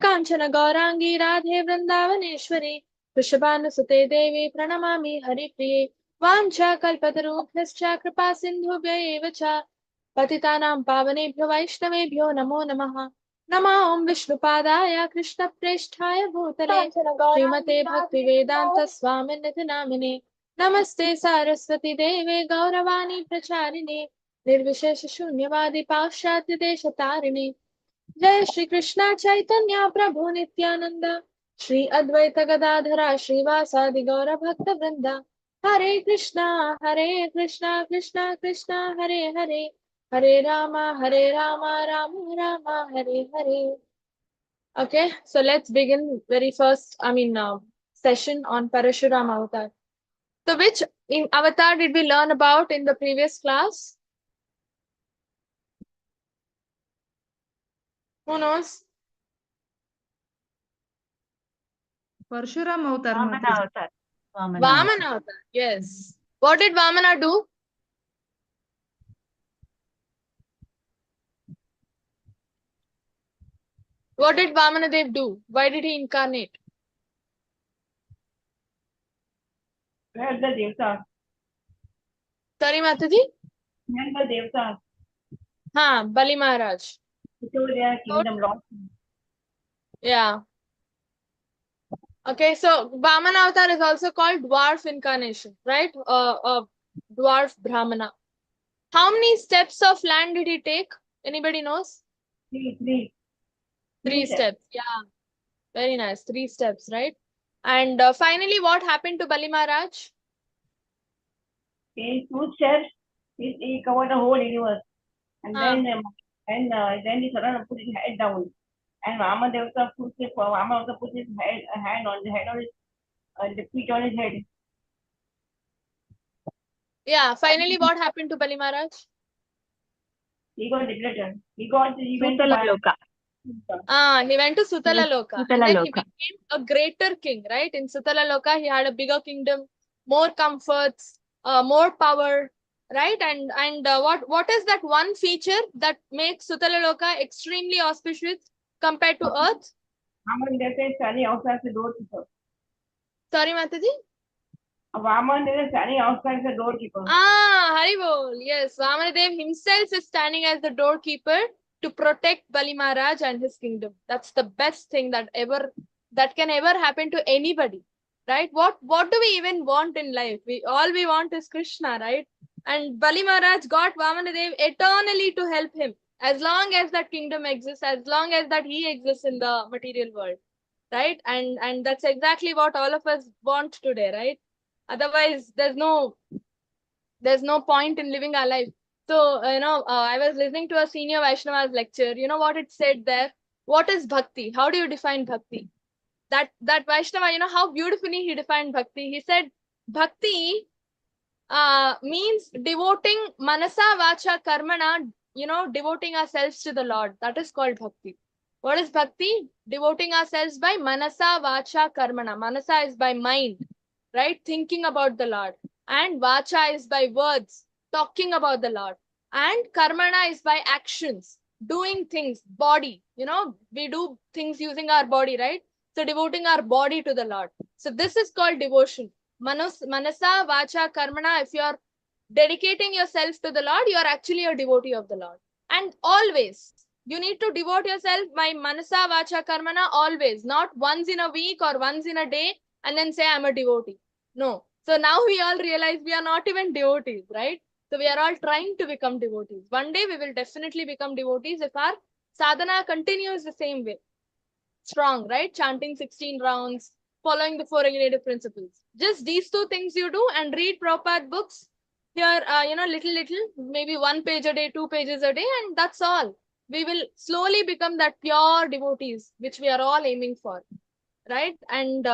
कांचन गौरांगी राधे वृंदावनेश्वरी वृषभानुसुते देवी प्रणमामि हरिप्रिये वाञ्छाकल्पतरुभ्यश्च कृपा सिन्धुभ्य एव च पतितानां पावनेभ्यो वैष्णवेभ्यो नमो नमः। नमः ओं विष्णुपादाय कृष्णप्रेष्ठाय भूतले श्रीमते भक्तिवेदान्त स्वामिनिधि नामिने नमस्ते सारस्वती देवे गौरवाणी प्रचारिणे निर्विशेष शून्यवादी पाश्चात्य देश तारिणे जय श्री कृष्ण चैतन्य प्रभु नित्यानंद श्री अद्वैत गदाधरा श्रीवासादि गौर भक्त वृंदा हरे Krishna Krishna Krishna Hare Hare Hare Ram Ram Ram Hare Hare. Okay, so let's begin very first, session on Parashuram avatar. So which avatar did we learn about in the previous class? Who knows? Parshuram avatar. Vamana avatar. Vamana avatar. Yes. What did Vamana do? What did Vamana Dev do? Why did he incarnate? Where the Devta? Sorry, Mataji? Where the Devta? Ha, Bali Maharaj. So their kingdom lost. Yeah. Okay, so Vamana avatar is also called dwarf incarnation, right? Dwarf Brahmana. How many steps of land did he take? Anybody knows? Three steps. Yeah. Very nice. 3 steps, right? And finally, what happened to Bali Maharaj? In 2 steps, he covered the whole universe. And then he suddenly put his head down. And Vamana Devta put his hand on the head of his, the feet on his head. Yeah, finally, what happened to Bali Maharaj? He got depleted. He went to Sutala Loka. He went to Sutala Loka. Sutala And then Loka. he became a greater king, right? In Sutala Loka, he had a bigger kingdom, more comforts, more power, right? And what is that one feature that makes Sutala Loka extremely auspicious compared to Earth? Vamana Devta is standing outside the doorkeeper. Sorry, Mataji? Vamana Devta is standing outside the doorkeeper. Haribol. Yes, Vamanadev himself is standing as the doorkeeper to protect Bali Maharaj and his kingdom. That's the best thing that can ever happen to anybody, right? What do we even want in life? All we want is Krishna, right? And Bali Maharaj got Vamanadev eternally to help him, as long as that kingdom exists, as long as that he exists in the material world, right? And that's exactly what all of us want today, right? Otherwise, there's no point in living our life. So, I was listening to a senior Vaishnava's lecture. You know what it said there? What is bhakti? How do you define bhakti? That Vaishnava, how beautifully he defined bhakti. He said, bhakti means devoting manasa, vacha, karmana, devoting ourselves to the Lord. That is called bhakti. What is bhakti? Devoting ourselves by manasa, vacha, karmana. Manasa is by mind, right? Thinking about the Lord. And vacha is by words, talking about the Lord. And karmana is by actions, doing things, body. We do things using our body, right? So devoting our body to the Lord. So this is called devotion. Manasa, vacha, karmana. If you are dedicating yourself to the Lord, you are actually a devotee of the Lord. And always, you need to devote yourself by manasa, vacha, karmana, always. Not once in a week or once in a day and then say, I'm a devotee. No. So now we all realize we are not even devotees, right? So we are all trying to become devotees. One day we will definitely become devotees if our sadhana continues the same way. Strong, right? Chanting 16 rounds, following the 4 regulative principles. Just these 2 things you do and read Prabhupada books. Here, little, maybe 1 page a day, 2 pages a day, and that's all. We will slowly become that pure devotees, which we are all aiming for, right? And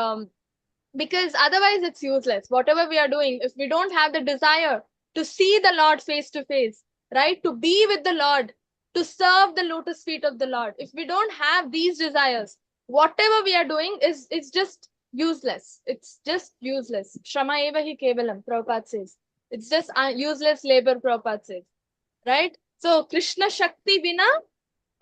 because otherwise it's useless. Whatever we are doing, if we don't have the desire to see the Lord face to face, right? To be with the Lord, to serve the lotus feet of the Lord. If we don't have these desires, whatever we are doing is just useless. It's just useless. Shrama eva hi kevalam, Prabhupada says. It's just useless labor, Prabhupada says. Right? So, Krishna Shakti bina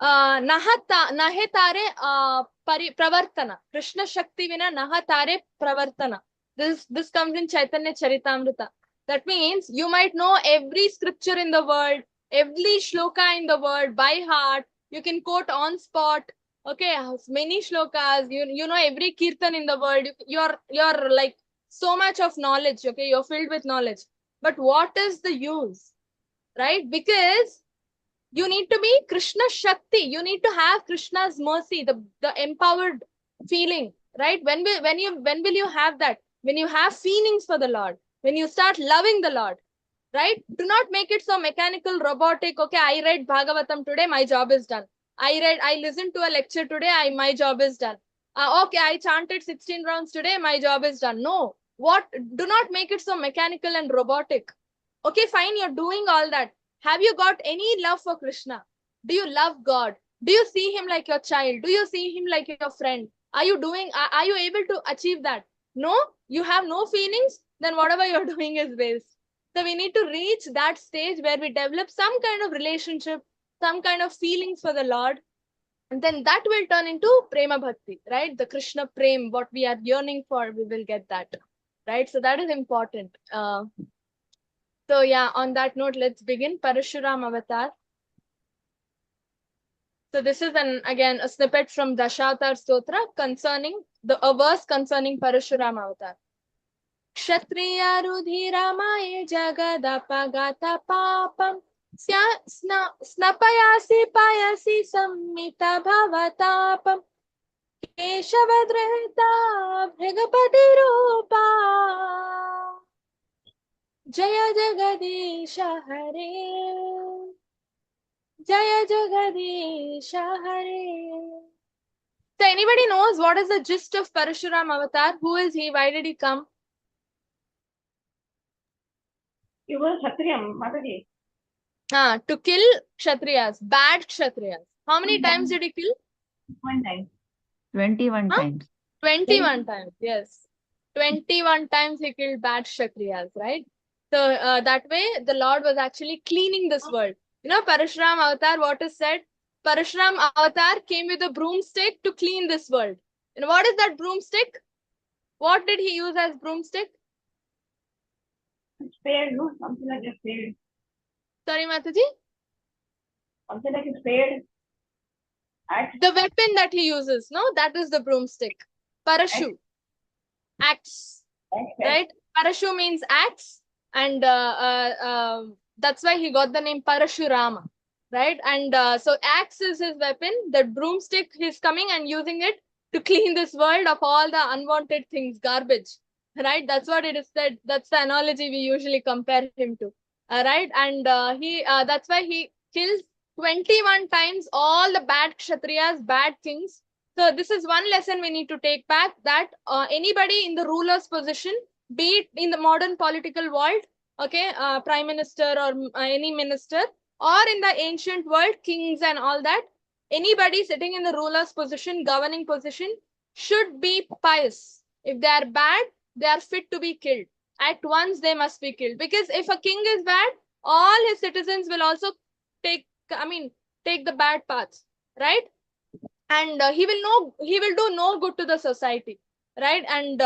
nahe tare pravartana. Krishna Shakti vina naha tare pravartana. This comes in Chaitanya Charitamrita. That means you might know every scripture in the world, every shloka in the world by heart. You can quote on spot. Okay, many shlokas. You know every kirtan in the world. You're like so much of knowledge. Okay, you're filled with knowledge. But what is the use, right? Because you need to be Krishna Shakti. You need to have Krishna's mercy, the empowered feeling, right? When will you have that? When you have feelings for the Lord, when you start loving the Lord, right? Do not make it so mechanical, robotic. Okay, I read Bhagavatam today, my job is done. I listened to a lecture today, my job is done. Okay, I chanted 16 rounds today, my job is done. No, do not make it so mechanical and robotic. Okay, fine, you're doing all that. Have you got any love for Krishna? Do you love God? Do you see him like your child? Do you see him like your friend? Are you able to achieve that? No, you have no feelings, then whatever you're doing is waste. So we need to reach that stage where we develop some kind of relationship, some kind of feelings for the Lord. And then that will turn into Prema Bhakti, right? The Krishna Prem, what we are yearning for, we will get that, right? So that is important. So yeah, on that note, let's begin. ParashuRam Avatar. So this is again a snippet from Dashavatar Stotra concerning a verse concerning ParashuRam Avatar. Kshatriya Rudhiramaye Jagadapagata Papam Snapayasi Payasi Sammita Bhavatapam Keshavadrita Bhrigapati Rupa Jaya Jagadisha Hare Jaya Jagadisha Hare. So anybody knows what is the gist of ParashuRam Avatar? Who is he? Why did he come? He was Kshatriya, Mataji. To kill Kshatriyas, bad Kshatriyas. How many times did he kill? 1 time. 21 times. 21 times, yes. 21 times he killed bad Kshatriyas, right? So that way, the Lord was actually cleaning this world. You know, ParashuRam Avatar, what is said? ParashuRam Avatar came with a broomstick to clean this world. And what is that broomstick? What did he use as broomstick? Spade, no? Something like a spade. Sorry, Mataji? Something like a spade. Axe. The weapon that he uses, no? That is the broomstick. Parashu. Axe. Right? Parashu means axe. And that's why he got the name ParashuRama. Right? And so axe is his weapon. The broomstick, he's coming and using it to clean this world of all the unwanted things, garbage. Right? That's what it is said. That's the analogy we usually compare him to. Right? And that's why he kills 21 times all the bad Kshatriyas, bad kings. So this is one lesson we need to take back, that anybody in the ruler's position, be it in the modern political world, okay, prime minister or any minister, or in the ancient world, kings and all that, anybody sitting in the ruler's position, governing position, should be pious. If they are bad, they are fit to be killed. At once they must be killed. Because if a king is bad, all his citizens will also take the bad paths, right? And he will do no good to the society, right? And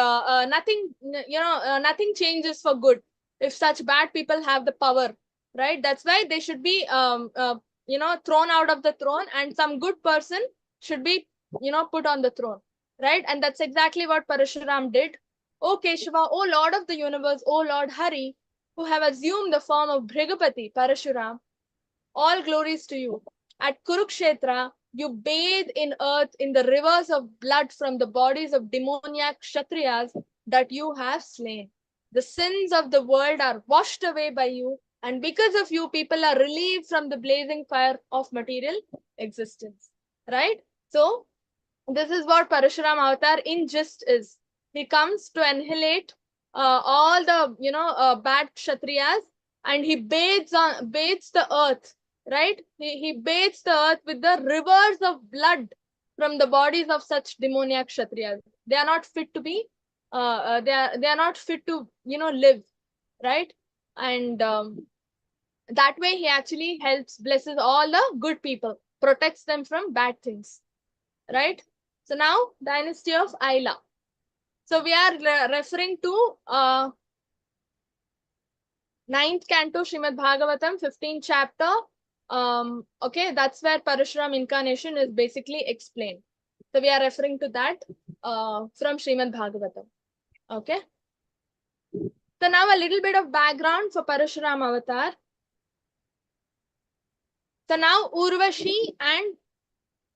nothing changes for good if such bad people have the power, right? That's why they should be thrown out of the throne, and some good person should be put on the throne, right? And that's exactly what ParashuRam did. O Keshava, O Lord of the universe, O Lord Hari, who have assumed the form of Bhrigapati, ParashuRam, all glories to you. At Kurukshetra, you bathe in earth in the rivers of blood from the bodies of demoniac Kshatriyas that you have slain. The sins of the world are washed away by you, and because of you, people are relieved from the blazing fire of material existence. Right? So, this is what ParashuRam Avatar in gist is. He comes to annihilate all the bad Kshatriyas, and he bathes the earth. Right? He bathes the earth with the rivers of blood from the bodies of such demoniac Kshatriyas. They are not fit to be, they are not fit to, live, right? And that way he actually blesses all the good people, protects them from bad things, right? So now dynasty of Aila. So we are referring to 9th canto Srimad Bhagavatam, 15th chapter. Okay, that's where Parashuram incarnation is basically explained. So we are referring to that from Srimad Bhagavatam. Okay. So now a little bit of background for Parashuram avatar. So now Urvashi and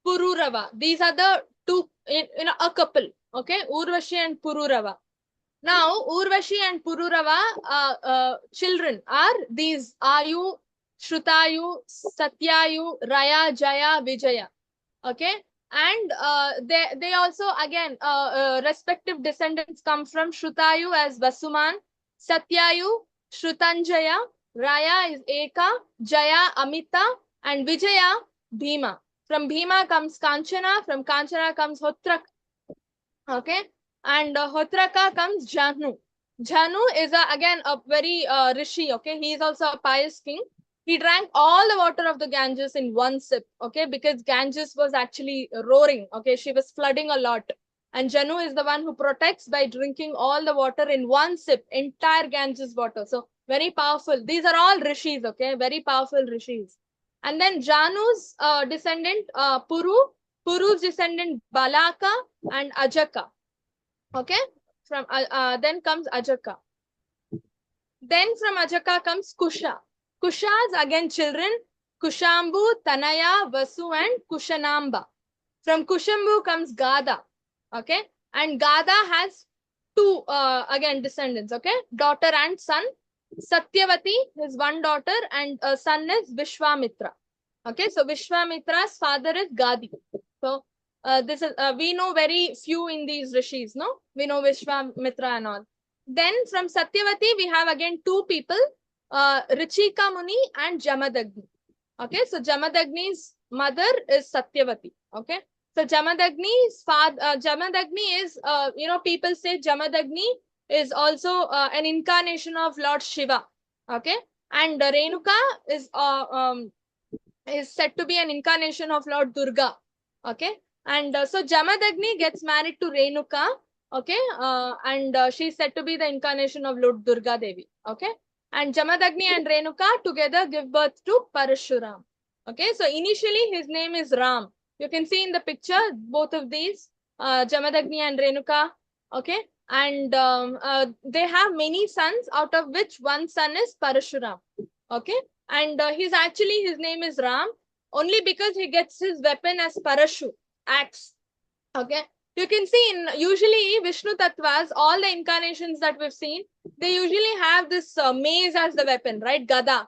Pururava. These are the two, a couple. Okay, Urvashi and Pururava. Now, Urvashi and Pururava children are these Ayu, Shrutayu, Satyayu, Raya, Jaya, Vijaya. Okay, and they also again respective descendants come from Shrutayu as Vasuman, Satyayu, Shrutanjaya, Raya is Eka, Jaya, Amita, and Vijaya, Bhima. From Bhima comes Kanchana, from Kanchana comes Hotraka. Okay, and Hotraka comes Janu. Janu is again a very rishi. Okay, he is also a pious king. He drank all the water of the Ganges in one sip. Okay, because Ganges was actually roaring. Okay, she was flooding a lot, and Janu is the one who protects by drinking all the water in one sip, entire Ganges water. So very powerful. These are all rishis. Okay, very powerful rishis. And then Janu's descendant Puru's descendant Balaka and Ajaka. Okay, from then comes Ajaka. Then from Ajaka comes Kusha. Kusha's again children Kushambu, Tanaya, Vasu, and Kushanamba. From Kushambu comes Gada. Okay, and Gada has two again descendants. Okay, daughter and son. Satyavati, his one daughter, and son is Vishwamitra. Okay, so Vishwamitra's father is Gadi. So this is we know very few in these rishis, no? We know Vishwamitra and all. Then from Satyavati, we have again two people, Richika Muni and Jamadagni. Okay, so Jamadagni's mother is Satyavati. Okay, so Jamadagni's father, Jamadagni is, people say Jamadagni is also an incarnation of Lord Shiva. Okay, and Renuka is said to be an incarnation of Lord Durga. Okay, and so Jamadagni gets married to Renuka. Okay, and she's said to be the incarnation of Lord Durga Devi. Okay, and Jamadagni and Renuka together give birth to Parashuram. Okay, so initially his name is Ram. You can see in the picture both of these, Jamadagni and Renuka. Okay, and they have many sons, out of which one son is Parashuram. Okay, and his name is Ram only because he gets his weapon as Parashu, axe. Okay, you can see in usually Vishnu Tattvas, all the incarnations that we've seen, they usually have this mace as the weapon, right? Gada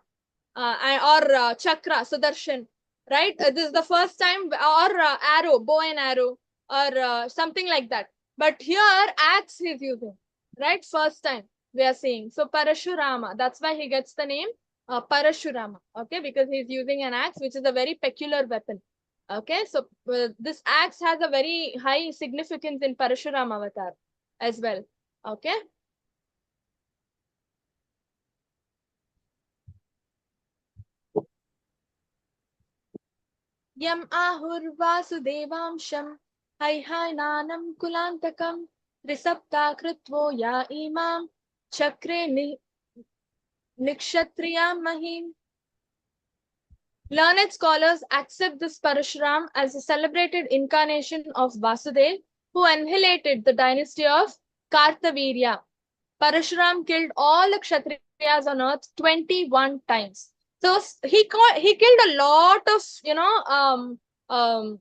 or Chakra, Sudarshan, right? This is the first time, or arrow, bow and arrow, or something like that. But here, axe he's using, right? First time we are seeing. So Parashurama, that's why he gets the name Parashurama, okay? Because he's using an axe, which is a very peculiar weapon. Okay, so this axe has a very high significance in Parashuram avatar as well. Okay. Yam ahur vasudevamsham nanam kulantakam risapta kritvo ya imam chakre nikshatriyam mahim. Learned scholars accept this Parashuram as a celebrated incarnation of Vasudev, who annihilated the dynasty of Kartavirya. Parashuram killed all the Kshatriyas on earth 21 times. So he killed a lot of,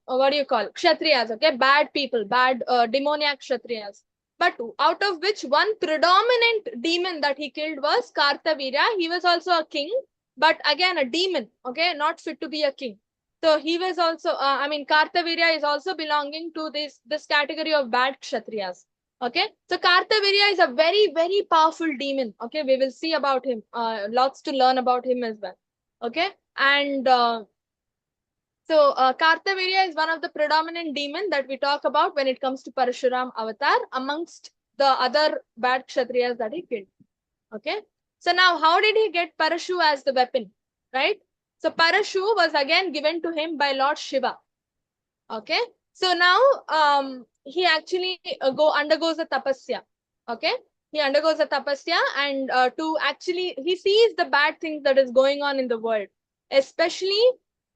what do you call Kshatriyas, okay? Bad people, bad demoniac Kshatriyas. But out of which one predominant demon that he killed was Kartavirya. He was also a king, but again a demon, okay? Not fit to be a king. So he was also, Kartavirya is also belonging to this category of bad Kshatriyas. Okay, so Kartavirya is a very, very powerful demon. Okay, we will see about him. Lots to learn about him as well. Okay, and Kartavirya is one of the predominant demon that we talk about when it comes to Parashuram avatar amongst the other bad Kshatriyas that he killed. Okay, so now how did he get Parashu as the weapon? Right, so Parashu was again given to him by Lord Shiva. Okay, So now he actually undergoes a tapasya. Okay, he undergoes a tapasya, and to actually he sees the bad things that is going on in the world, especially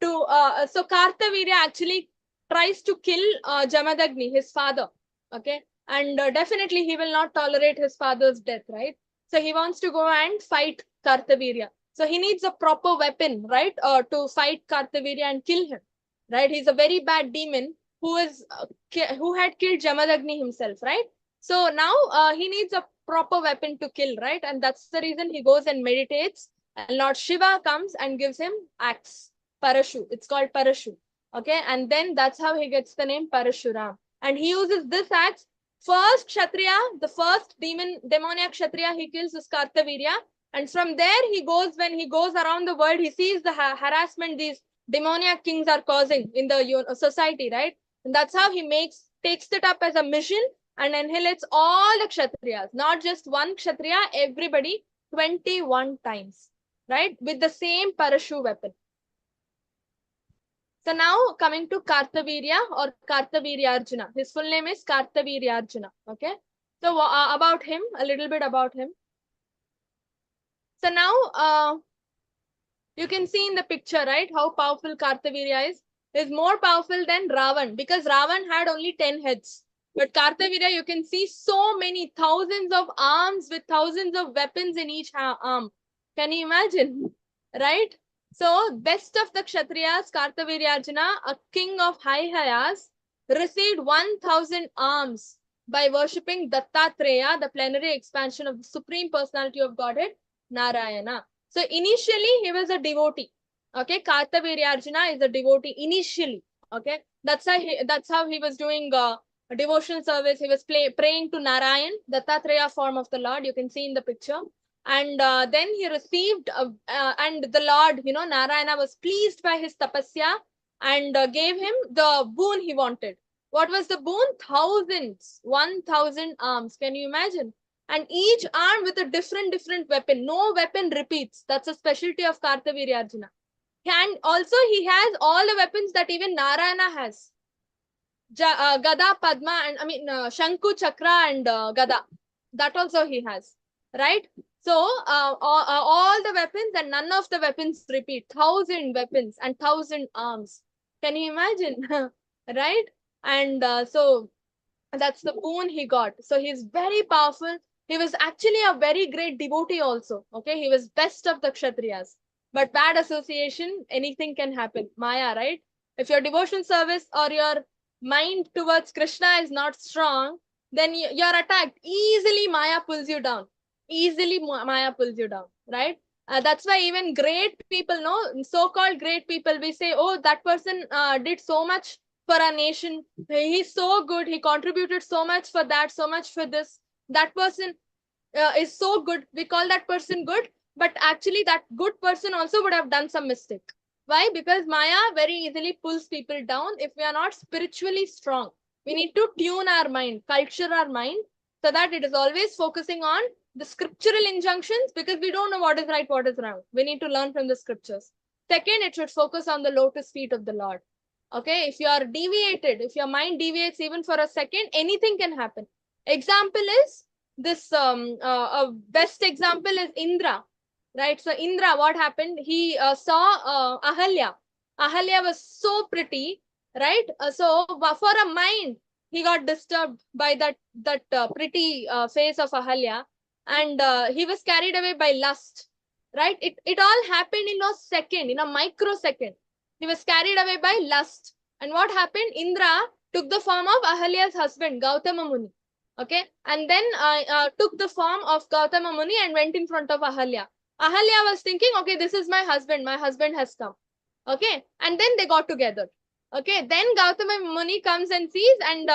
to so Kartavirya actually tries to kill Jamadagni, his father. Okay, and definitely he will not tolerate his father's death, right? So he wants to go and fight Kartavirya. So he needs a proper weapon, right, to fight Kartavirya and kill him. Right, he's a very bad demon who had killed Jamadagni himself, right? So now he needs a proper weapon to kill, right? And that's the reason he goes and meditates, and Lord Shiva comes and gives him axe, Parashu. It's called Parashu. Okay, and then that's how he gets the name ParashuRam. And he uses this axe. First Kshatriya, the first demoniac Kshatriya he kills is Kartavirya. And from there when he goes around the world, he sees the harassment these demoniac kings are causing in the society, right? And that's how he takes it up as a mission and annihilates all the Kshatriyas, not just one Kshatriya, everybody 21 times, right? With the same Parashu weapon. So now coming to Kartavirya or Kartaviryarjuna. His full name is Kartaviryarjuna. Okay. So about him, a little bit about him. So now you can see in the picture, right, how powerful Kartavirya is. Is more powerful than Ravan, because Ravan had only 10 heads. But Kartavirya, you can see so many thousands of arms with thousands of weapons in each arm. Can you imagine? Right? So, best of the Kshatriyas, Kartaviryarjuna, a king of Haihayas, received 1,000 arms by worshipping Dattatreya, the plenary expansion of the Supreme Personality of Godhead, Narayana. So, initially, he was a devotee. Okay, Kartaviryarjuna is a devotee initially. Okay, that's how he was doing a devotional service. He was praying to Narayan, Dattatreya form of the Lord. You can see in the picture. And then he received, and the Lord, Narayana was pleased by his tapasya and gave him the boon he wanted. What was the boon? 1,000 arms. Can you imagine? And each arm with a different weapon. No weapon repeats. That's a specialty of Kartaviryarjuna. And also he has all the weapons that even Narayana has. Gada, Padma, and Shanku, Chakra, and Gada. That also he has, right? So all the weapons, and none of the weapons repeat. 1,000 weapons and 1,000 arms. Can you imagine? Right? And so that's the boon he got. So he's very powerful. He was actually a very great devotee also. Okay, he was best of the Kshatriyas. But bad association, anything can happen. Maya, right? If your devotion service or your mind towards Krishna is not strong, then you're attacked. Easily Maya pulls you down. Easily Maya pulls you down, right? That's why even great people, so-called great people, we say, oh, that person did so much for our nation. He's so good. He contributed so much for that, so much for this. That person is so good. We call that person good. But actually, that good person also would have done some mistake. Why? Because Maya very easily pulls people down if we are not spiritually strong. We need to tune our mind, culture our mind, so that it is always focusing on the scriptural injunctions, because we don't know what is right, what is wrong. We need to learn from the scriptures. Second, it should focus on the lotus feet of the Lord. Okay, if you are deviated, if your mind deviates even for a second, anything can happen. Example is this, best example is Indra. Right, so Indra, what happened? He saw Ahalya. Ahalya was so pretty, right? So for a mind, he got disturbed by that pretty face of Ahalya, and he was carried away by lust. Right? It all happened in a second, in a microsecond. He was carried away by lust, and what happened? Indra took the form of Ahalya's husband, Gautama Muni. Okay, and then took the form of Gautama Muni and went in front of Ahalya. Ahalya was thinking, okay, this is my husband has come. Okay, and then they got together. Okay, then Gautama Muni comes and sees and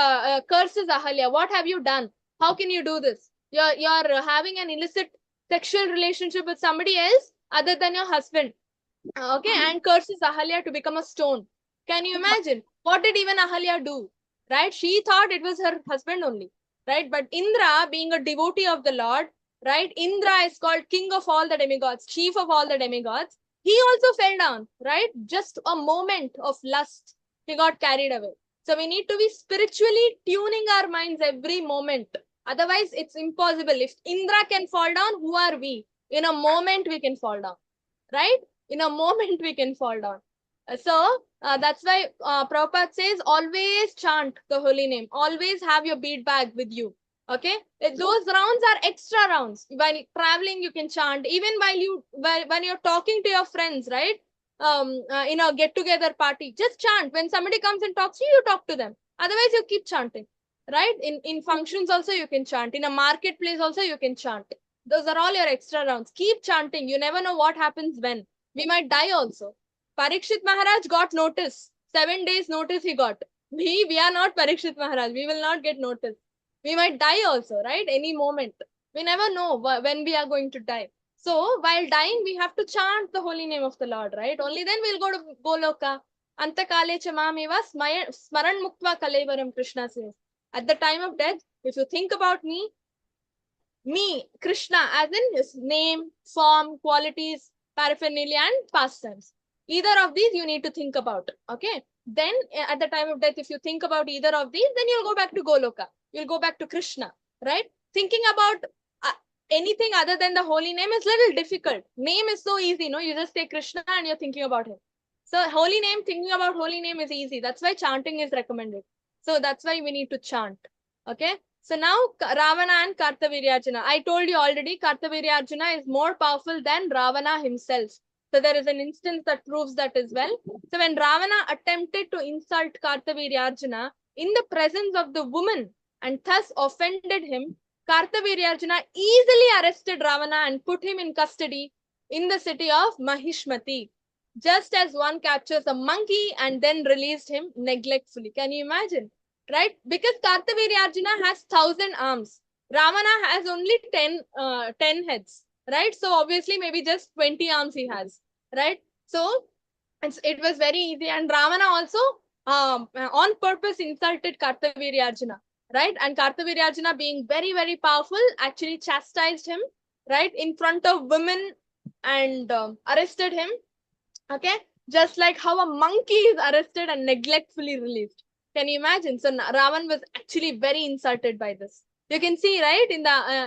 curses Ahalya. What have you done? How can you do this? You're having an illicit sexual relationship with somebody else other than your husband. Okay, and curses Ahalya to become a stone. Can you imagine? What did even Ahalya do? Right? She thought it was her husband only. Right? But Indra, being a devotee of the Lord, right? Indra is called king of all the demigods, chief of all the demigods. He also fell down, right? Just a moment of lust, he got carried away. So we need to be spiritually tuning our minds every moment. Otherwise, it's impossible. If Indra can fall down, who are we? In a moment, we can fall down, right? In a moment, we can fall down. That's why Prabhupada says, always chant the holy name. Always have your bead bag with you. Okay? Those rounds are extra rounds. While traveling, you can chant. Even when you're talking to your friends, right? In a get-together party, just chant. When somebody comes and talks to you, you talk to them. Otherwise, you keep chanting, right? In functions also, you can chant. In a marketplace also, you can chant. Those are all your extra rounds. Keep chanting. You never know what happens when. We might die also. Parikshit Maharaj got notice. 7 days notice he got. We are not Parikshit Maharaj. We will not get notice. We might die also, right? Any moment. We never know when we are going to die. So while dying, we have to chant the holy name of the Lord, right? Only then we'll go to Goloka. Antakale chamameva smaran muktva kalevaram, Krishna says. At the time of death, if you think about me, Krishna, as in his name, form, qualities, paraphernalia, and pastimes. Either of these you need to think about. Okay. Then at the time of death, if you think about either of these, then you'll go back to Goloka. You'll go back to Krishna, right? Thinking about anything other than the holy name is little difficult. Name is so easy, no? You just say Krishna and you're thinking about him. So holy name, thinking about holy name is easy. That's why chanting is recommended. So that's why we need to chant. Okay. So now Ravana and Kartaviryarjuna. I told you already, Kartaviryarjuna is more powerful than Ravana himself. So there is an instance that proves that as well. So when Ravana attempted to insult Kartaviryarjuna in the presence of the woman and thus offended him, Kartaviryarjuna easily arrested Ravana and put him in custody in the city of Mahishmati, just as one captures a monkey and then released him neglectfully. Can you imagine? Right? Because Kartaviryarjuna has 1,000 arms. Ravana has only 10 heads. Right? So obviously maybe just 20 arms he has. Right? So it was very easy. And Ravana also on purpose insulted Kartaviryarjuna. Right? And Kartaviryarjuna, being very, very powerful, actually chastised him, right, in front of women and arrested him. Okay? Just like how a monkey is arrested and neglectfully released. Can you imagine? So Ravan was actually very insulted by this. You can see, right,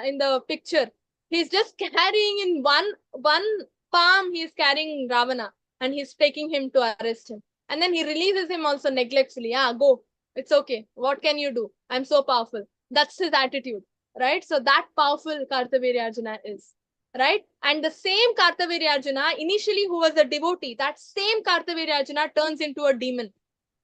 in the picture, he's just carrying in one palm, he's carrying Ravana and he's taking him to arrest him. And then he releases him also neglectfully. Ah, go. It's okay. What can you do? I'm so powerful. That's his attitude, right? So that powerful Kartaviryarjuna is, right? And the same Kartaviryarjuna, initially who was a devotee, that same Kartaviryarjuna turns into a demon.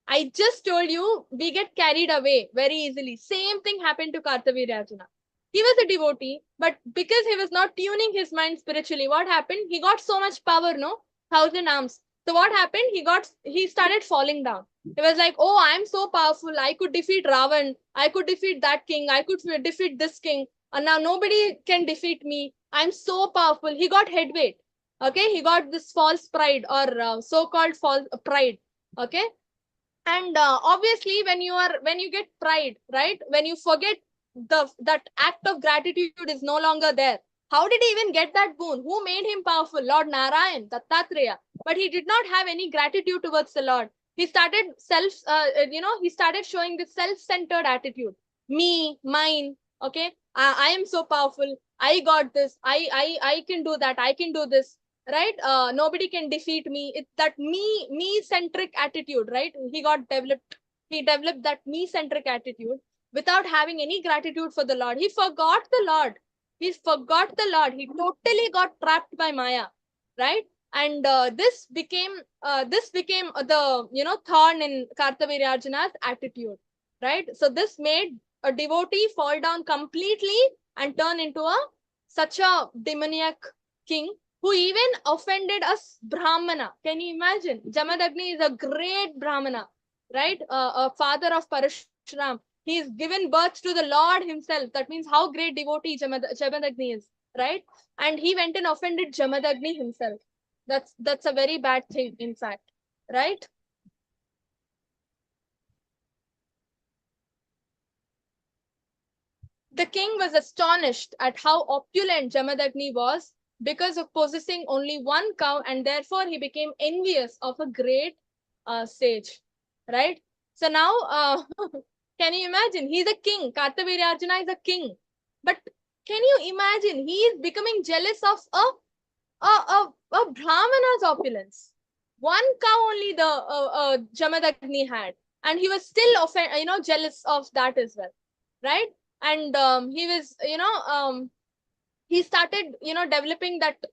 I just told you, we get carried away very easily. Same thing happened to Kartaviryarjuna. He was a devotee, but because he was not tuning his mind spiritually, what happened? He got so much power, no? 1,000 arms. So what happened? He started falling down. He was like, oh, I'm so powerful. I could defeat Ravan. I could defeat that king. I could defeat this king. And now nobody can defeat me. I'm so powerful. He got head weight. Okay. He got this false pride or so-called false pride. Okay. And obviously when you get pride, right? When you forget that act of gratitude is no longer there. How did he even get that boon? Who made him powerful? Lord Narayan, Dattatreya. But he did not have any gratitude towards the Lord. He started he started showing this self-centered attitude. Me, mine, okay? I am so powerful. I got this. I can do that. I can do this, right? Nobody can defeat me. It's that me-centric attitude, right? He developed that me-centric attitude without having any gratitude for the Lord. He forgot the Lord. He forgot the Lord. He totally got trapped by Maya, right? And this became the thorn in Kartaviryarjuna's attitude, right? So this made a devotee fall down completely and turn into such a demoniac king who even offended us Brahmana. Can you imagine? Jamadagni is a great Brahmana, right? A father of Parashuram. He is given birth to the Lord himself. That means how great devotee Jamadagni is, right? And he went and offended Jamadagni himself. That's a very bad thing, in fact, right? The king was astonished at how opulent Jamadagni was because of possessing only one cow, and therefore he became envious of a great sage, right? So now, can you imagine? He's a king. Kartavirya Arjuna is a king. But can you imagine? He is becoming jealous of a Brahmana's opulence. One cow only the Jamadagni had. And he was still jealous of that as well. Right? And he was, he started, developing that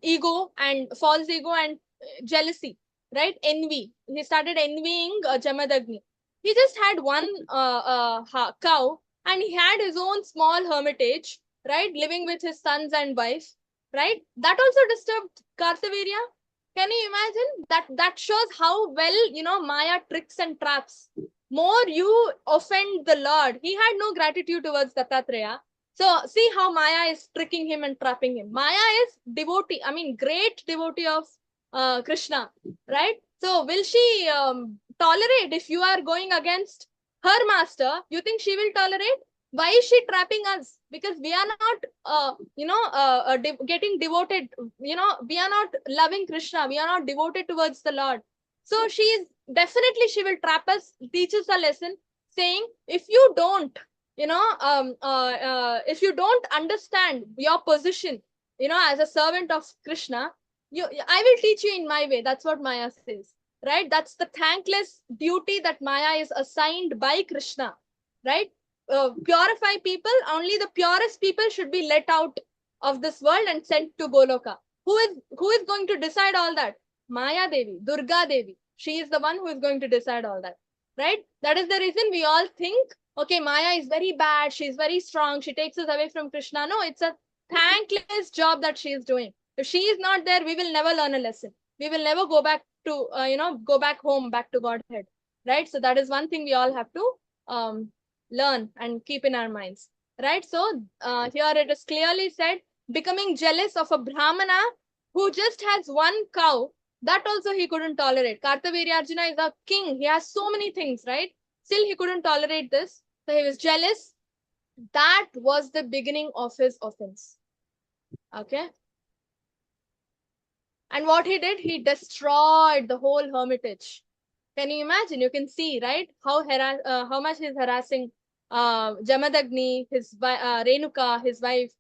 ego and false ego and jealousy, right? Envy. He started envying Jamadagni. He just had one cow and he had his own small hermitage, right? Living with his sons and wife, right? That also disturbed Kartavirya. Can you imagine? That shows how well, Maya tricks and traps. More you offend the Lord. He had no gratitude towards Dattatreya. So see how Maya is tricking him and trapping him. Maya is devotee, great devotee of Krishna, right? So will she tolerate if you are going against her master? You think she will tolerate? Why is she trapping us? Because we are not, getting devoted. We are not loving Krishna. We are not devoted towards the Lord. So she will trap us, teach us a lesson, saying if you don't, if you don't understand your position, as a servant of Krishna, I will teach you in my way. That's what Maya says, right? That's the thankless duty that Maya is assigned by Krishna, right? Purify people. Only the purest people should be let out of this world and sent to Goloka. Who is going to decide all that? Maya Devi, Durga Devi. She is the one who is going to decide all that, right? That is the reason we all think, okay, Maya is very bad. She's very strong. She takes us away from Krishna. No, it's a thankless job that she is doing. If she is not there, we will never learn a lesson. We will never go back to, go back home, back to Godhead, right? So that is one thing we all have to learn and keep in our minds, right? So here it is clearly said, becoming jealous of a Brahmana who just has one cow, that also he couldn't tolerate. Kartavirya Arjuna is a king. He has so many things, right? Still, he couldn't tolerate this. So he was jealous. That was the beginning of his offense. Okay. And what he did, he destroyed the whole hermitage. Can you imagine? You can see, right? How much he's harassing Jamadagni, his Renuka, his wife,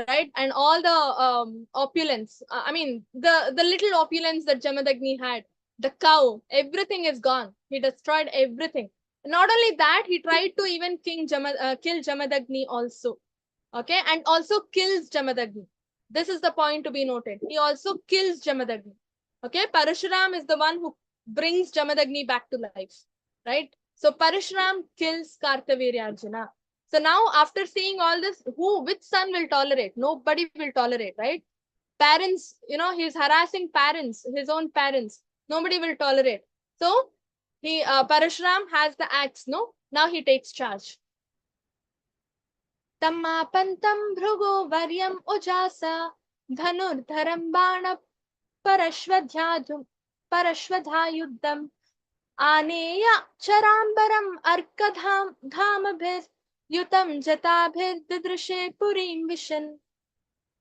right? And all the opulence. The little opulence that Jamadagni had, the cow, everything is gone. He destroyed everything. Not only that, he tried to even kill Jamadagni also. Okay, and also kills Jamadagni. This is the point to be noted. He also kills Jamadagni. Okay, Parashuram is the one who brings Jamadagni back to life, right? So Parashuram kills Kartavirya Arjuna. So now after seeing all this, which son will tolerate? Nobody will tolerate, right? Parents, he's harassing parents, his own parents. Nobody will tolerate. So Parashuram has the axe, no? Now he takes charge. Tammapantam Bhrugo Varyam Ujasa Dhanurdharam Bana Parashvadhyayuddham Aneya Charambaram Arkadham Dhamabhir Yutam Jatabhir Didrishe Purim Vishan.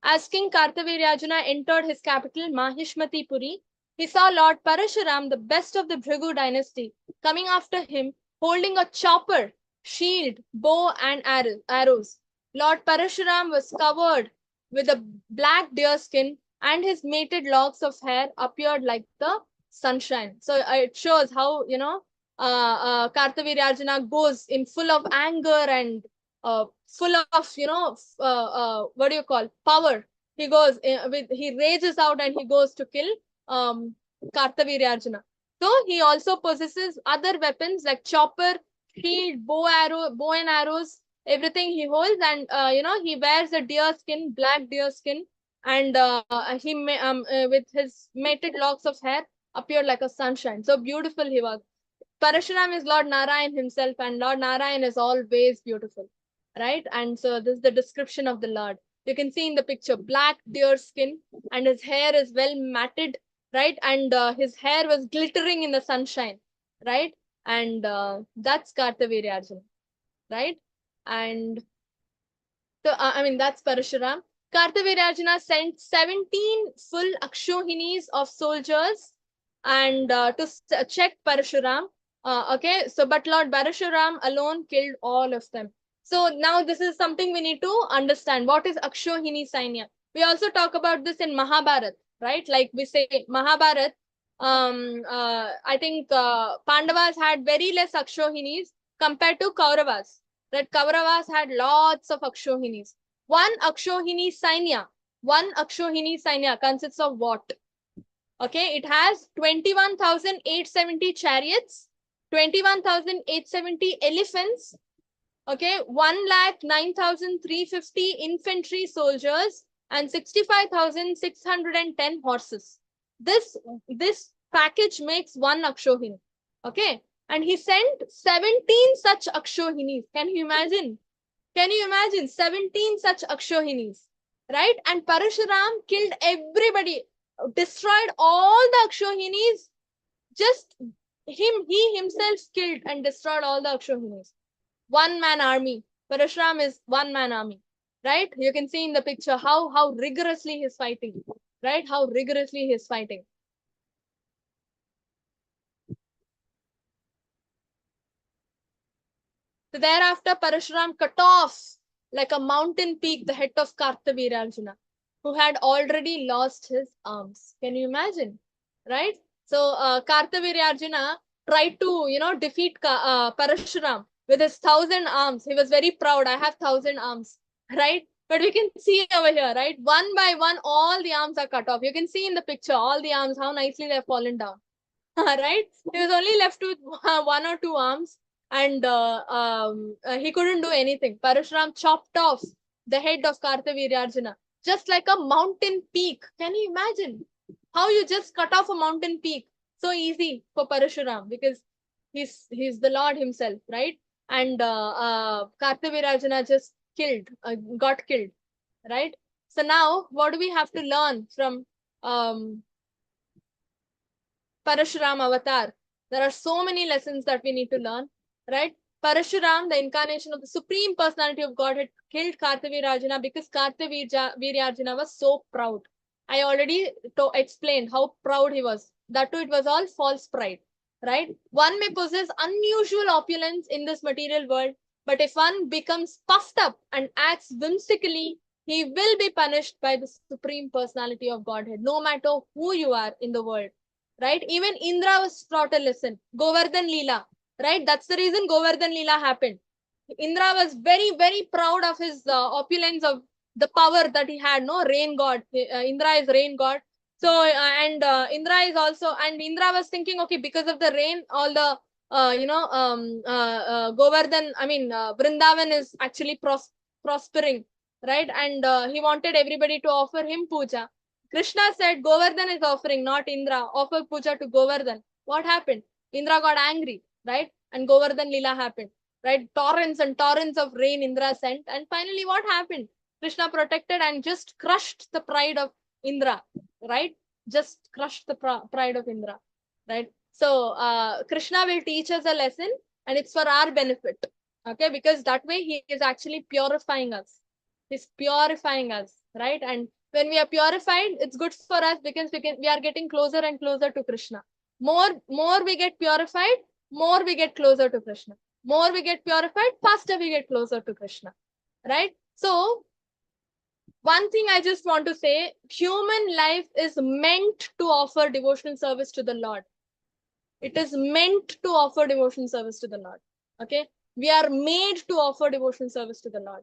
As King Kartavirya Arjuna entered his capital Mahishmati Puri, he saw Lord Parashuram, the best of the Bhrigu dynasty, coming after him, holding a chopper, shield, bow, and arrows. Lord Parashuram was covered with a black deer skin, and his matted locks of hair appeared like the sunshine. So it shows how, Kartavirya Arjuna goes in full of anger and full of, what do you call, power. He goes he rages out and he goes to kill Kartavirya Arjuna. So he also possesses other weapons like chopper, shield, bow and arrows, everything he holds, and he wears a black deer skin, and with his matted locks of hair appeared like a sunshine. So beautiful he was. Parashuram is Lord Narayan himself, and Lord Narayan is always beautiful, right? And so this is the description of the Lord. You can see in the picture, black deer skin, and his hair is well matted, right? And his hair was glittering in the sunshine, right? And that's Kartavirya Arjuna, right? And so, that's Parashuram. Kartavirya Arjuna sent 17 full Akshohinis of soldiers and to check Parashuram. Okay, so but Lord ParashuRam alone killed all of them. So now this is something we need to understand. What is Akshohini Sainya? We also talk about this in Mahabharat, right? Like we say Mahabharat, I think Pandavas had very less Akshohinis compared to Kauravas. That Kauravas had lots of Akshohinis. One Akshohini Sainya consists of what? Okay, it has 21,870 chariots, 21,870 elephants, okay, 1,09,350 infantry soldiers, and 65,610 horses. This package makes one Akshohini. Okay, and he sent 17 such Akshohinis. Can you imagine? Can you imagine 17 such Akshohinis? Right? And Parashuram killed everybody, destroyed all the Akshohinis. Just he himself killed and destroyed all the Akshohinis. One man army. Parashuram is one man army. Right? You can see in the picture how rigorously he's fighting. Right? How rigorously he's fighting. So thereafter, Parashuram cut off like a mountain peak the head of Kartavirarjuna, who had already lost his arms. Can you imagine? Right? So Kartavirarjuna tried to, defeat Parashuram with his 1,000 arms. He was very proud. I have 1,000 arms. Right? But we can see over here, right? One by one, all the arms are cut off. You can see in the picture, all the arms, how nicely they have fallen down. Right? He was only left with one or two arms, and he couldn't do anything. Parashuram chopped off the head of Kartavirarjuna, just like a mountain peak. Can you imagine how you just cut off a mountain peak? So easy for Parashuram, because he's the Lord himself, right? And Kartavirarjuna just got killed, right? So now, what do we have to learn from Parashuram avatar? There are so many lessons that we need to learn, right? Parashuram, the incarnation of the Supreme Personality of Godhead, killed Kartavirarjuna because Kartavirarjuna was so proud. I already explained how proud he was. That too, it was all false pride, right? One may possess unusual opulence in this material world, but if one becomes puffed up and acts whimsically, he will be punished by the Supreme Personality of Godhead, no matter who you are in the world. Right? Even Indra was taught a lesson. Govardhan Leela. Right? That's the reason Govardhan Leela happened. Indra was very, very proud of his opulence, of the power that he had. No, rain god. Indra is rain god. So, Indra is also, and Indra was thinking, okay, because of the rain, all the, Govardhan, Vrindavan is actually prospering. Right? And he wanted everybody to offer him puja. Krishna said, Govardhan is offering, not Indra. Offer puja to Govardhan. What happened? Indra got angry, right? And Govardhan Leela happened, right? Torrents and torrents of rain Indra sent. And finally, what happened? Krishna protected and just crushed the pride of Indra, right? Just crushed the pride of Indra, right? So, Krishna will teach us a lesson, and it's for our benefit, okay? Because that way he is actually purifying us. He's purifying us, right? And when we are purified, it's good for us because we are getting closer and closer to Krishna. More we get purified, more we get closer to Krishna. More we get purified, faster we get closer to Krishna. Right? So, one thing I just want to say, human life is meant to offer devotional service to the Lord. It is meant to offer devotional service to the Lord. Okay? We are made to offer devotional service to the Lord.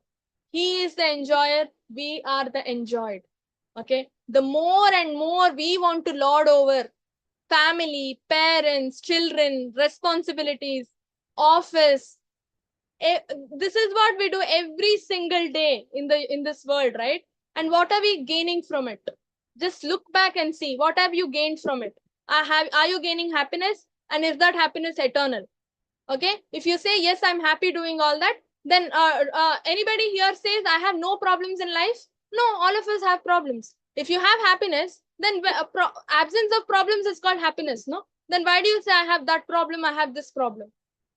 He is the enjoyer, we are the enjoyed. Okay, the more and more we want to lord over family, parents, children, responsibilities, office. This is what we do every single day in this world, right? And what are we gaining from it? Just look back and see, what have you gained from it? Are you gaining happiness? And is that happiness eternal? Okay, if you say yes, I'm happy doing all that, then anybody here says I have no problems in life? No, all of us have problems. If you have happiness, then absence of problems is called happiness. No, then why do you say I have that problem, I have this problem?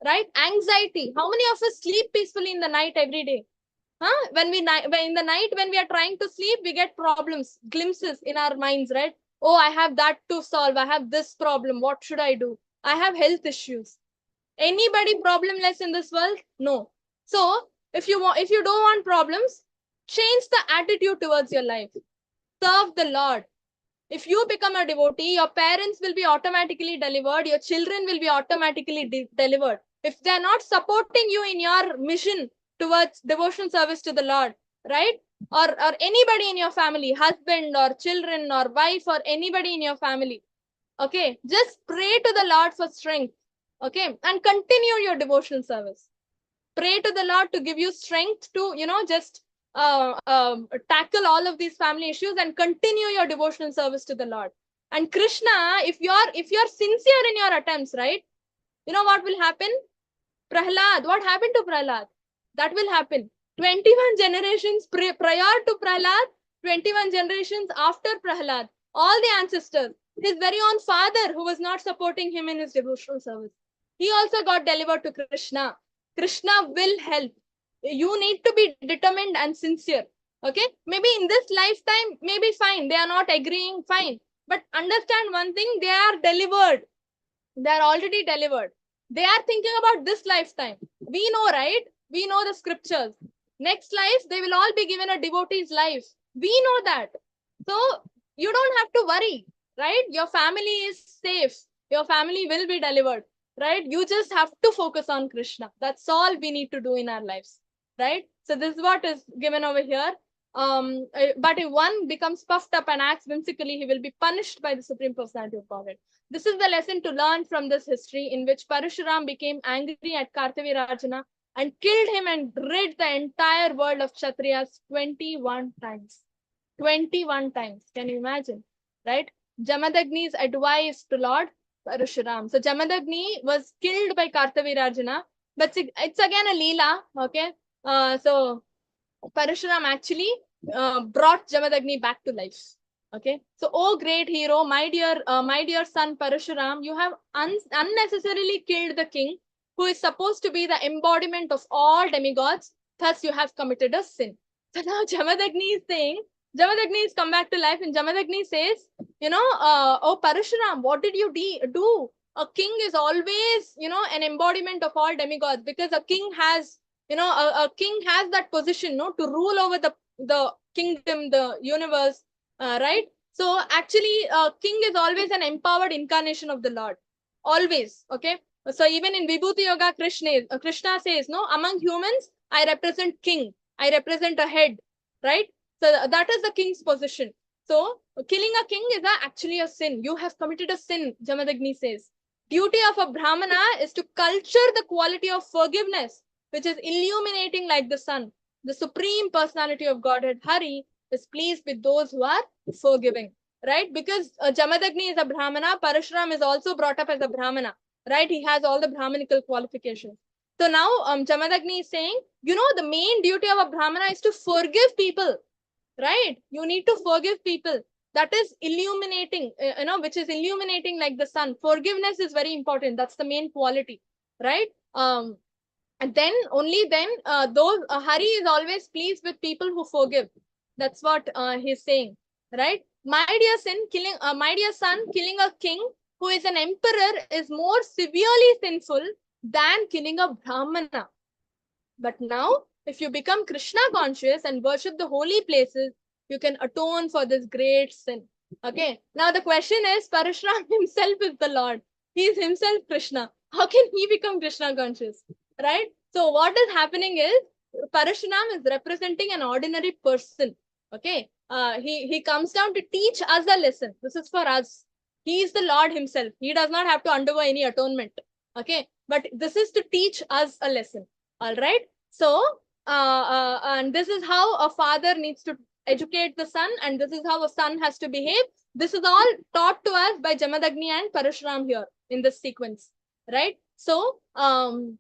Right? Anxiety. How many of us sleep peacefully in the night every day? Huh? When in the night, when we are trying to sleep, we get problems, glimpses in our minds, right? Oh, I have that to solve, I have this problem, what should I do? I have health issues. Anybody problemless in this world? No. So if you don't want problems, change the attitude towards your life. Serve the Lord. If you become a devotee, your parents will be automatically delivered. Your children will be automatically delivered. If they are not supporting you in your mission towards devotional service to the Lord, right? Or anybody in your family, husband or children or wife or anybody in your family, okay, just pray to the Lord for strength, okay, and continue your devotional service. Pray to the Lord to give you strength to, just tackle all of these family issues and continue your devotional service to the Lord. And Krishna, if you're sincere in your attempts, right? You know what will happen? Prahlad, what happened to Prahlad? That will happen. 21 generations prior to Prahlad, 21 generations after Prahlad, all the ancestors, his very own father who was not supporting him in his devotional service, he also got delivered to Krishna. Krishna will help. You need to be determined and sincere. Okay? Maybe in this lifetime, maybe fine. They are not agreeing, fine. But understand one thing, they are delivered. They are already delivered. They are thinking about this lifetime. We know, right? We know the scriptures. Next life, they will all be given a devotee's life. We know that. So you don't have to worry, right? Your family is safe. Your family will be delivered, right? You just have to focus on Krishna. That's all we need to do in our lives, right? So this is what is given over here. But if one becomes puffed up and acts whimsically, he will be punished by the Supreme Personality of Godhead. This is the lesson to learn from this history in which ParashuRam became angry at Kartavirajana and killed him and rid the entire world of Kshatriyas 21 times. 21 times. Can you imagine? Right? Jamadagni's advice to Lord ParashuRam. So Jamadagni was killed by Kartavirajana, but it's again a Leela. Okay. So ParashuRam actually brought Jamadagni back to life. Okay. So, oh great hero, my dear son ParashuRam, you have unnecessarily killed the king who is supposed to be the embodiment of all demigods. Thus, you have committed a sin. So now Jamadagni is saying, Jamadagni has come back to life, and Jamadagni says, oh ParashuRam, what did you do? A king is always, an embodiment of all demigods, because a king has, a king has that position, no, to rule over the kingdom, the universe, right? So actually, king is always an empowered incarnation of the Lord, always. Okay. So even in Vibhuti Yoga, Krishna says, no, among humans, I represent king. I represent a head, right? So that is the king's position. So killing a king is actually a sin. You have committed a sin, Jamadagni says. Duty of a Brahmana is to culture the quality of forgiveness, which is illuminating like the sun. The Supreme Personality of Godhead, Hari, is pleased with those who are forgiving, right? Because Jamadagni is a Brahmana, ParashuRam is also brought up as a Brahmana, right? He has all the Brahmanical qualifications. So now Jamadagni is saying, the main duty of a Brahmana is to forgive people, right? You need to forgive people. That is illuminating, which is illuminating like the sun. Forgiveness is very important. That's the main quality, right? And then, only then, Hari is always pleased with people who forgive. That's what he's saying, right? My dear son, killing a king who is an emperor is more severely sinful than killing a Brahmana. But now, if you become Krishna conscious and worship the holy places, you can atone for this great sin. Okay. Now the question is, ParashuRam himself is the Lord. He is himself Krishna. How can he become Krishna conscious? Right? So what is happening is, ParashuRam is representing an ordinary person. Okay. He comes down to teach us a lesson. This is for us. He is the Lord himself. He does not have to undergo any atonement. Okay. But this is to teach us a lesson. All right. So, and this is how a father needs to educate the son, and this is how a son has to behave. This is all taught to us by Jamadagni and ParashuRam here in this sequence, right? So, that's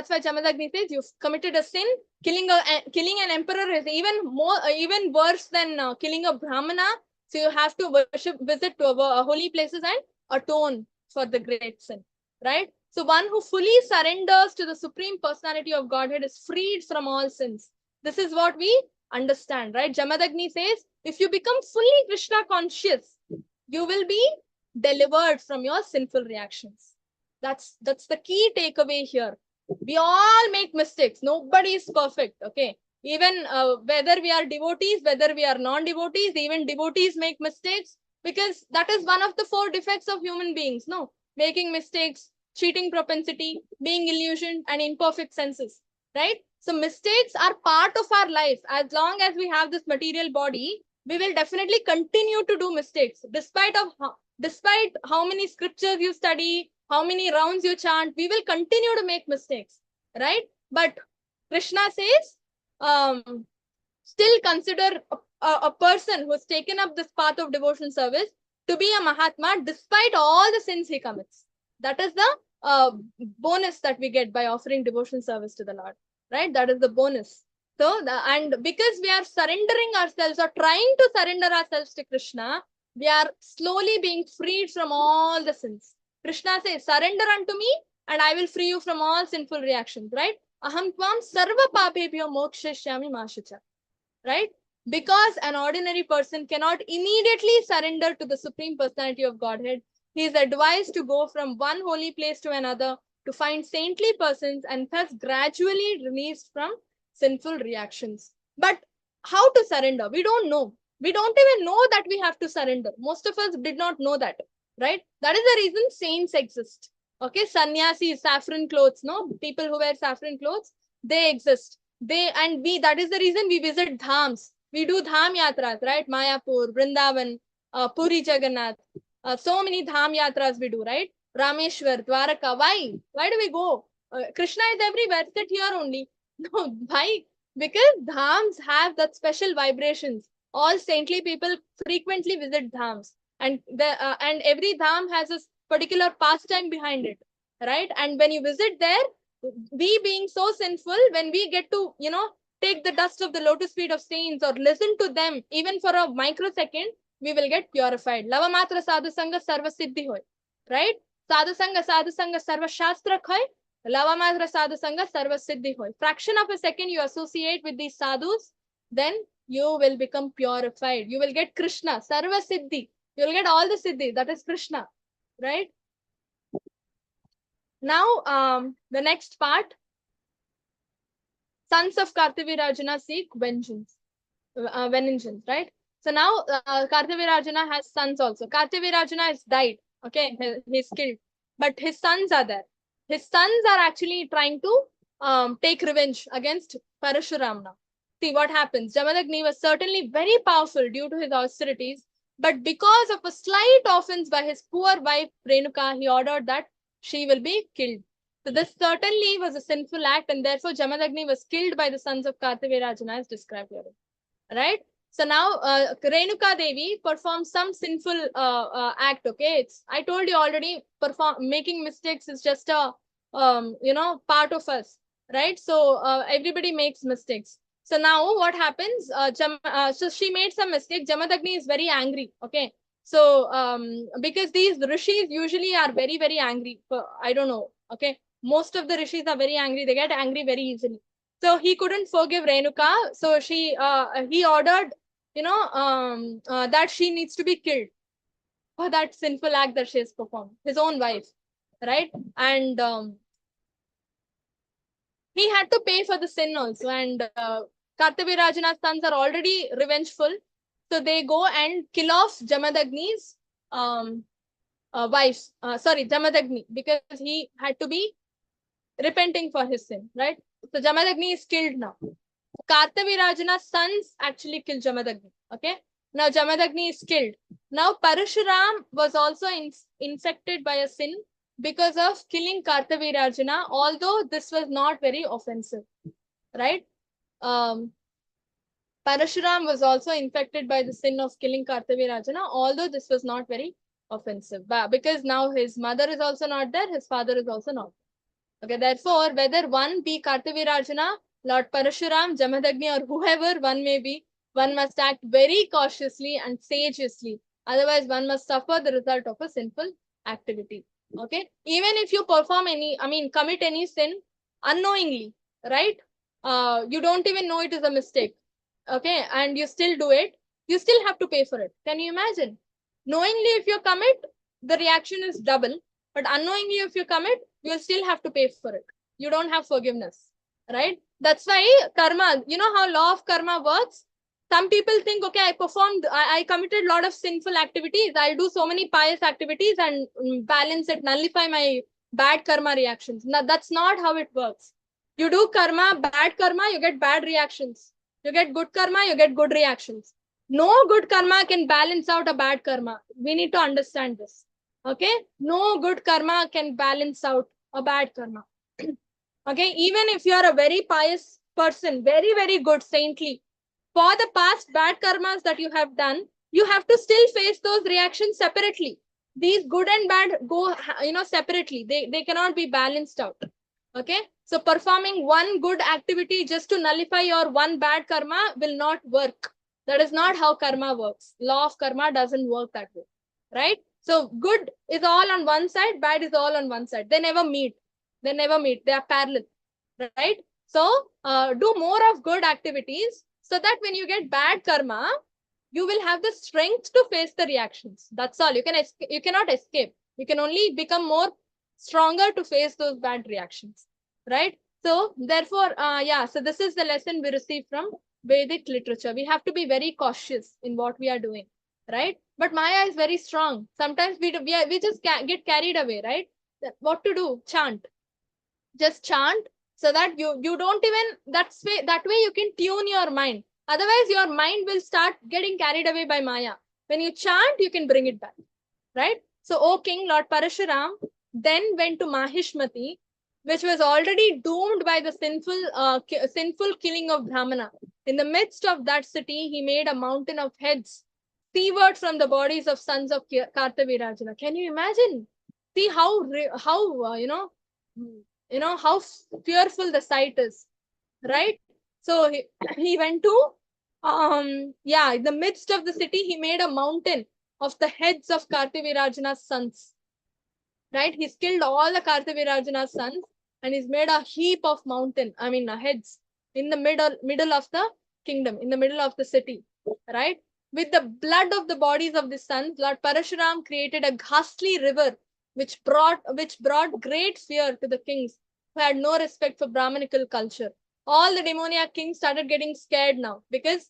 why Jamadagni says you've committed a sin. Killing an emperor is even worse than killing a Brahmana. So you have to visit to holy places and atone for the great sin, right? So one who fully surrenders to the Supreme Personality of Godhead is freed from all sins. This is what we understand, right? Jamadagni says, if you become fully Krishna conscious, you will be delivered from your sinful reactions. That's the key takeaway here. We all make mistakes. Nobody is perfect. Okay. Even whether we are devotees, whether we are non-devotees, even devotees make mistakes, because that is one of the 4 defects of human beings. No, making mistakes, cheating propensity, being illusioned, and imperfect senses. Right? So mistakes are part of our life. As long as we have this material body, we will definitely continue to do mistakes, despite how many scriptures you study, how many rounds you chant, we will continue to make mistakes, right? But Krishna says, still consider a person who has taken up this path of devotion service to be a Mahatma despite all the sins he commits. That is the bonus that we get by offering devotion service to the Lord, right? That is the bonus. So, and because we are surrendering ourselves or trying to surrender ourselves to Krishna, we are slowly being freed from all the sins. Krishna says, surrender unto me and I will free you from all sinful reactions, right? Aham tvam sarva papebhyo mokshashyami mashacha, right? Because an ordinary person cannot immediately surrender to the Supreme Personality of Godhead, he is advised to go from one holy place to another to find saintly persons and thus gradually released from sinful reactions. But how to surrender? We don't know. We don't even know that we have to surrender. Most of us did not know that, right? That is the reason saints exist. Okay, sannyasis, saffron clothes, no? People who wear saffron clothes, they exist. That is the reason we visit dhams. We do dham yatras, right? Mayapur, Vrindavan, Puri Jagannath. So many dham yatras we do, right? Rameshwar, Dwaraka. Why? Why do we go? Krishna is everywhere. Sit here only. No, why? Because dhams have that special vibrations. All saintly people frequently visit dhams, and every dham has a particular pastime behind it, right? And when you visit there, we being so sinful, when we get to take the dust of the lotus feet of saints or listen to them even for a microsecond, we will get purified. Lava matra sadhu sanga sarva siddhi hoy, right? Sadhu sanga sarva shastra hoy. Lava matra sadhu sanga sarva siddhi hoy. Fraction of a second you associate with these sadhus, then you will become purified. You will get Krishna, sarva siddhi. You will get all the siddhi. That is Krishna, right? Now, the next part, sons of Kartavirajana seek vengeance, right? So now Kartavirajana has sons also. Kartavirajana has died, okay, he's killed, but his sons are there. His sons are actually trying to take revenge against ParashuRam now. See what happens. Jamadagni was certainly very powerful due to his austerities, but because of a slight offense by his poor wife Renuka, he ordered that she will be killed. So this certainly was a sinful act, and therefore Jamadagni was killed by the sons of Kartavirajana as described here. Right? So now Renuka Devi performs some sinful act. Okay, I told you already. Making mistakes is just a part of us, right? So everybody makes mistakes. So now what happens? So she made some mistake. Jamadagni is very angry. Okay, so because these rishis usually are very, very angry. I don't know. Okay, most of the rishis are very angry. They get angry very easily. So he couldn't forgive Renuka. So he ordered, that she needs to be killed for that sinful act that she has performed. His own wife, right? And he had to pay for the sin also. And Kartavirajana's sons are already revengeful. So they go and kill off Jamadagni's wife. Jamadagni, because he had to be repenting for his sin, right? So Jamadagni is killed now. Kartavirajana's sons actually kill Jamadagni. Okay. Now Jamadagni is killed. Now ParashuRam was also infected by a sin because of killing Kartavirajana, although this was not very offensive, right? Parashuram was also infected by the sin of killing Kartavirajana, although this was not very offensive. But because now his mother is also not there, his father is also not there. Okay, therefore, whether one be Kartavirajana, Lord Parashuram, Jamadagni, or whoever one may be, one must act very cautiously and sagely. Otherwise, one must suffer the result of a sinful activity. Okay, even if you commit any sin unknowingly, right? You don't even know it is a mistake. Okay, and you still do it, you still have to pay for it. Can you imagine? Knowingly, if you commit, the reaction is double. But unknowingly, if you commit, you'll still have to pay for it. You don't have forgiveness, right? That's why karma, you know how law of karma works? Some people think, okay, I committed a lot of sinful activities. I'll do so many pious activities and balance it, nullify my bad karma reactions. No, that's not how it works. You do karma, bad karma, you get bad reactions. You get good karma, you get good reactions. No good karma can balance out a bad karma. We need to understand this. Okay? No good karma can balance out a bad karma. Okay? Even if you are a very pious person, very, very good, saintly, for the past bad karmas that you have done, you have to still face those reactions separately. These good and bad go, separately. They cannot be balanced out. Okay? So performing one good activity just to nullify your one bad karma will not work. That is not how karma works. Law of karma doesn't work that way. Right? So good is all on one side, bad is all on one side. They never meet. They never meet. They are parallel. Right? So do more of good activities so that when you get bad karma, you will have the strength to face the reactions. That's all. You cannot escape. You can only become more stronger to face those bad reactions. Right? So therefore, so this is the lesson we receive from Vedic literature. We have to be very cautious in what we are doing. Right? But Maya is very strong. Sometimes we just get carried away. Right? What to do? Chant. Just chant so that you don't even, that way you can tune your mind. Otherwise, your mind will start getting carried away by Maya. When you chant, you can bring it back. Right? So, O King, Lord Parashuram then went to Mahishmati, which was already doomed by the sinful killing of Brahmana. In the midst of that city, he made a mountain of heads seaward from the bodies of sons of Kartavirajana. Can you imagine? See how how fearful the sight is, right? So he went to in the midst of the city, he made a mountain of the heads of Kartavirajana's sons. Right? He's killed all the Kartavirajana's sons and he's made a heap of heads in the middle of the kingdom, in the middle of the city. Right? With the blood of the bodies of the sons, Lord Parashuram created a ghastly river which brought great fear to the kings who had no respect for Brahmanical culture. All the demoniac kings started getting scared now because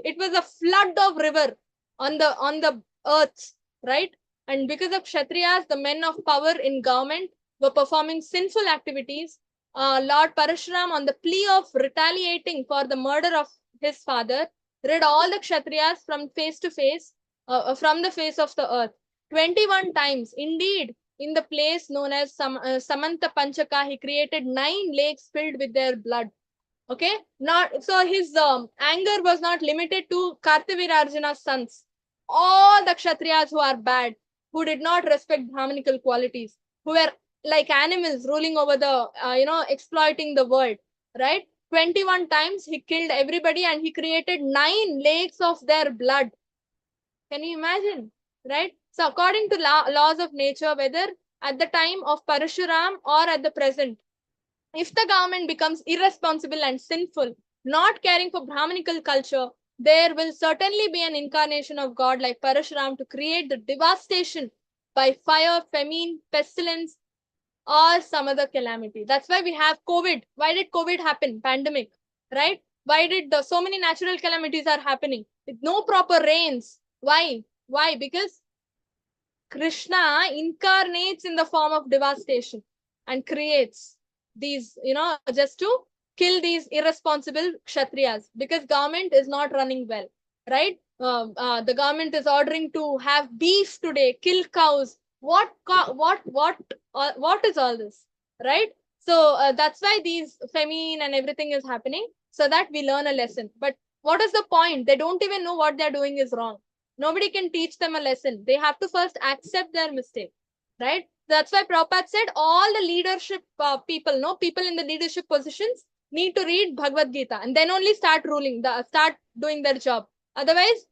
it was a flood of river on the earth, right? And because of Kshatriyas, the men of power in government were performing sinful activities. Lord Parashuram, on the plea of retaliating for the murder of his father, rid all the Kshatriyas from the face of the earth. 21 times. Indeed, in the place known as Samanta Panchaka, he created 9 lakes filled with their blood. Okay? So his anger was not limited to Kartavirajana's sons. All the Kshatriyas who are bad, who did not respect Brahmanical qualities, who were like animals ruling over the, exploiting the world, right? 21 times he killed everybody and he created 9 lakes of their blood. Can you imagine? Right? So according to laws of nature, whether at the time of Parashuram or at the present, if the government becomes irresponsible and sinful, not caring for Brahmanical culture, there will certainly be an incarnation of God like Parashuram to create the devastation by fire, famine, pestilence, or some other calamity. That's why we have COVID. Why did COVID happen? Pandemic, right? Why did so many natural calamities are happening? With no proper rains. Why? Why? Because Krishna incarnates in the form of devastation and creates these, just to kill these irresponsible Kshatriyas because government is not running well, right? The government is ordering to have beef today, kill cows. What is all this, right? So that's why these famine and everything is happening so that we learn a lesson. But what is the point? They don't even know what they're doing is wrong. Nobody can teach them a lesson. They have to first accept their mistake, right? That's why Prabhupada said all the leadership people in the leadership positions need to read Bhagavad Gita and then only start doing their job. Otherwise,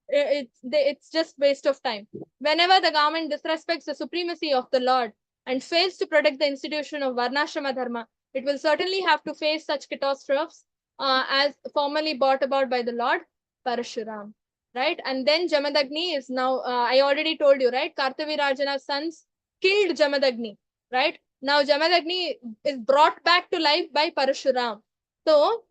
it's just waste of time. Whenever the government disrespects the supremacy of the Lord and fails to protect the institution of Varnashrama Dharma, it will certainly have to face such catastrophes as formerly brought about by the Lord Parashuram. right? And then Jamadagni is now, I already told you, right? Kartavirajana's sons killed Jamadagni, right? Now Jamadagni is brought back to life by Parashuram. So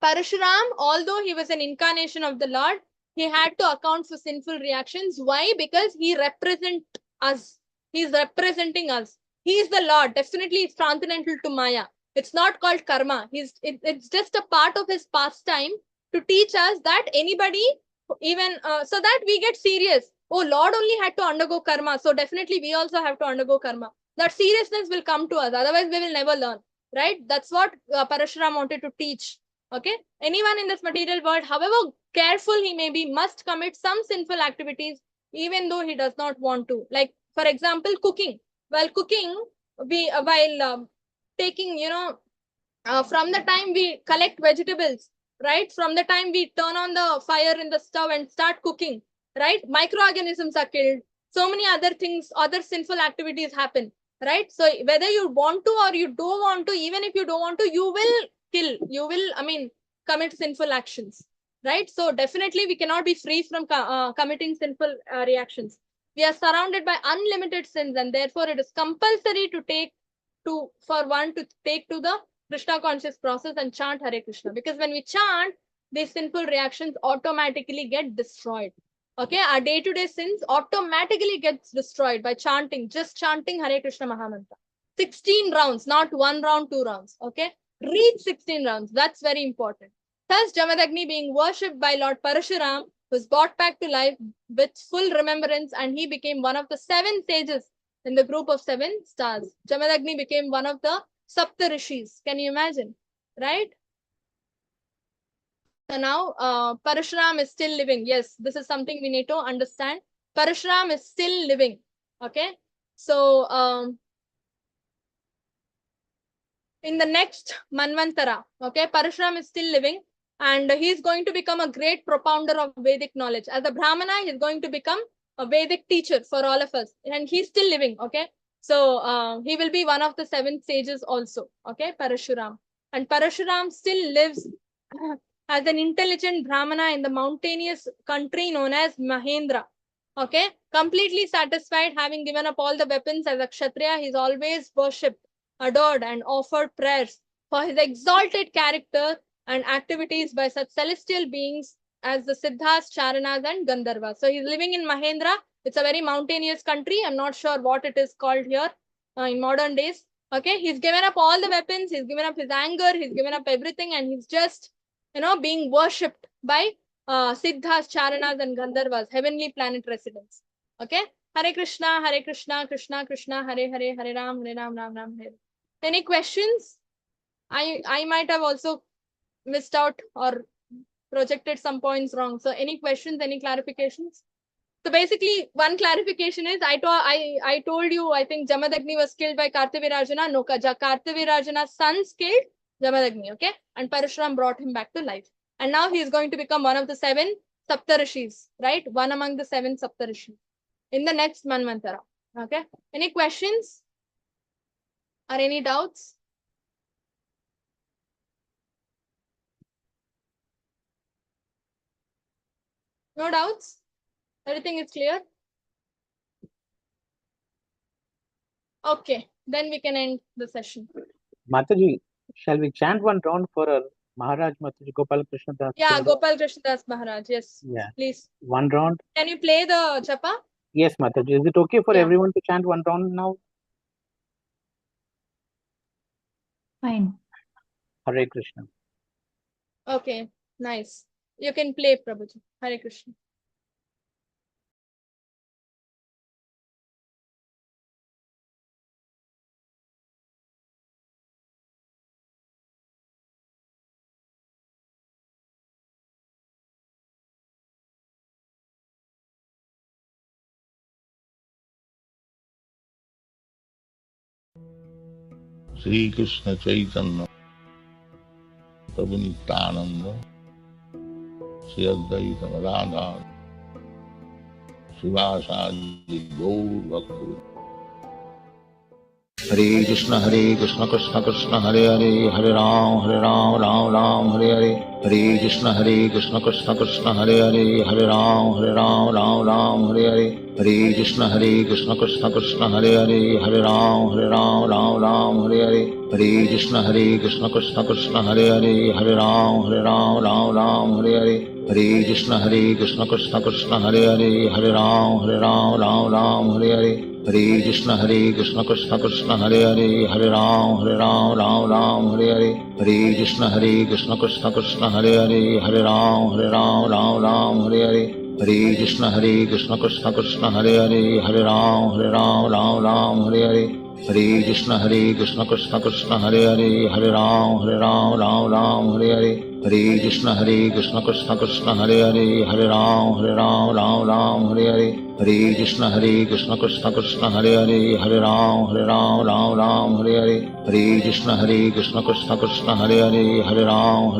Parashuram, although he was an incarnation of the Lord, he had to account for sinful reactions. Why? Because he represents us. He's representing us. He is the Lord. Definitely, it's transcendental to Maya. It's not called karma. It's just a part of his pastime to teach us that anybody, even so that we get serious. Oh, Lord only had to undergo karma. So definitely we also have to undergo karma. That seriousness will come to us. Otherwise, we will never learn. Right? That's what Parashuram wanted to teach. Okay, anyone in this material world, however careful he may be, must commit some sinful activities even though he does not want to. Like, for example, cooking. While cooking, while taking, from the time we collect vegetables, right, from the time we turn on the fire in the stove and start cooking, right, microorganisms are killed. So many other things, other sinful activities happen, right? So whether you want to or you don't want to, even if you don't want to, you will commit sinful actions, right? So definitely we cannot be free from committing sinful reactions. We are surrounded by unlimited sins, and therefore it is compulsory for one to take to the Krishna conscious process and chant Hare Krishna. Because when we chant, these sinful reactions automatically get destroyed. Okay, our day-to-day sins automatically gets destroyed by chanting, just chanting Hare Krishna Mahamantra. 16 rounds, not 1 round, 2 rounds. Okay, reach 16 rounds. That's very important. Thus, Jamadagni being worshipped by Lord Parashuram was brought back to life with full remembrance, and he became one of the 7 sages in the group of 7 stars. Jamadagni became one of the Sapta Rishis. Can you imagine? Right? So now Parashuram is still living. Yes, this is something we need to understand. Parashuram is still living. Okay. So in the next Manvantara, okay, Parashuram is still living, and he is going to become a great propounder of Vedic knowledge. As a Brahmana, he is going to become a Vedic teacher for all of us, and he's still living. Okay. So he will be one of the 7 sages also. Okay, Parashuram. And Parashuram still lives as an intelligent Brahmana in the mountainous country known as Mahendra. Okay, completely satisfied, having given up all the weapons as a Kshatriya, he's always worshipped, adored, and offered prayers for his exalted character and activities by such celestial beings as the Siddhas, Charanas, and Gandharvas. So he's living in Mahendra. It's a very mountainous country. I'm not sure what it is called here in modern days. Okay, he's given up all the weapons, he's given up his anger, he's given up everything, and he's just, being worshipped by Siddhas, Charanas, and Gandharvas, heavenly planet residents. Okay, Hare Krishna, Krishna Krishna, Hare Hare, Hare Ram, Ram Ram, Hare. Any questions? I might have also missed out or projected some points wrong. So any questions, any clarifications? So basically, one clarification is I told you, I think Jamadagni was killed by Kartavirajana. No, Kartavirajana's sons killed Jamadagni, okay? And Parashuram brought him back to life. And now he is going to become one of the 7 Saptarishis, right? One among the 7 Saptarishis in the next Manvantara. Okay? Any questions? Or any doubts? No doubts? Everything is clear? Okay, then we can end the session. Mataji, shall we chant one round for our Maharaj Mataji Gopal Krishna Das? Yeah, Gopal Krishna Das Maharaj. Yes. Yeah. Please. One round? Can you play the japa? Yes, Mataji. Is it okay for everyone to chant one round now? Fine. Hare Krishna. Okay, nice. You can play, Prabhuji. Hare Krishna. Sri Krishna Chaitanya Prabhu Nityananda Sri Advaita Radha Srivasadi Gaur Bhakti. Hare Krishna Krishna Krishna Hare Hare, Hare Ram Ram Ram Hare Hare. Hare Krishna Krishna Krishna Hare Hare, Hare Ram Ram Ram Hare Hare, Hare Krishna Krishna Krishna Hare Hare, Hare Ram Ram Ram Hare Hare, Hare Krishna Krishna Krishna Hare Hare, Hare Ram Ram Hare Hare, Hare Krishna Krishna Krishna Hare Hare, Hare Ram Ram Hare Hare, Hare Krishna Krishna Krishna Hare Hare, Hare Ram Ram Hare Hare, Hare Krishna Krishna Krishna Hare Hare, Hare Ram Ram Hare Hare, Hare Krishna Krishna Krishna Hare Hare, Hare Ram Ram Hare Hare, Hare Krishna Krishna Krishna Hare Hare, Hare Ram Ram Hare Hare, Hare Krishna Krishna Krishna Hare Hare, Hare Ram Ram Hare Hare, Hare Krishna Krishna Krishna Hare Hare, Hare Ram Ram Hare Hare, Hare Krishna Krishna Krishna Hare Hare, Hare Ram Ram Hare Hare, Hare Krishna Krishna Krishna Hare Hare, Hare Ram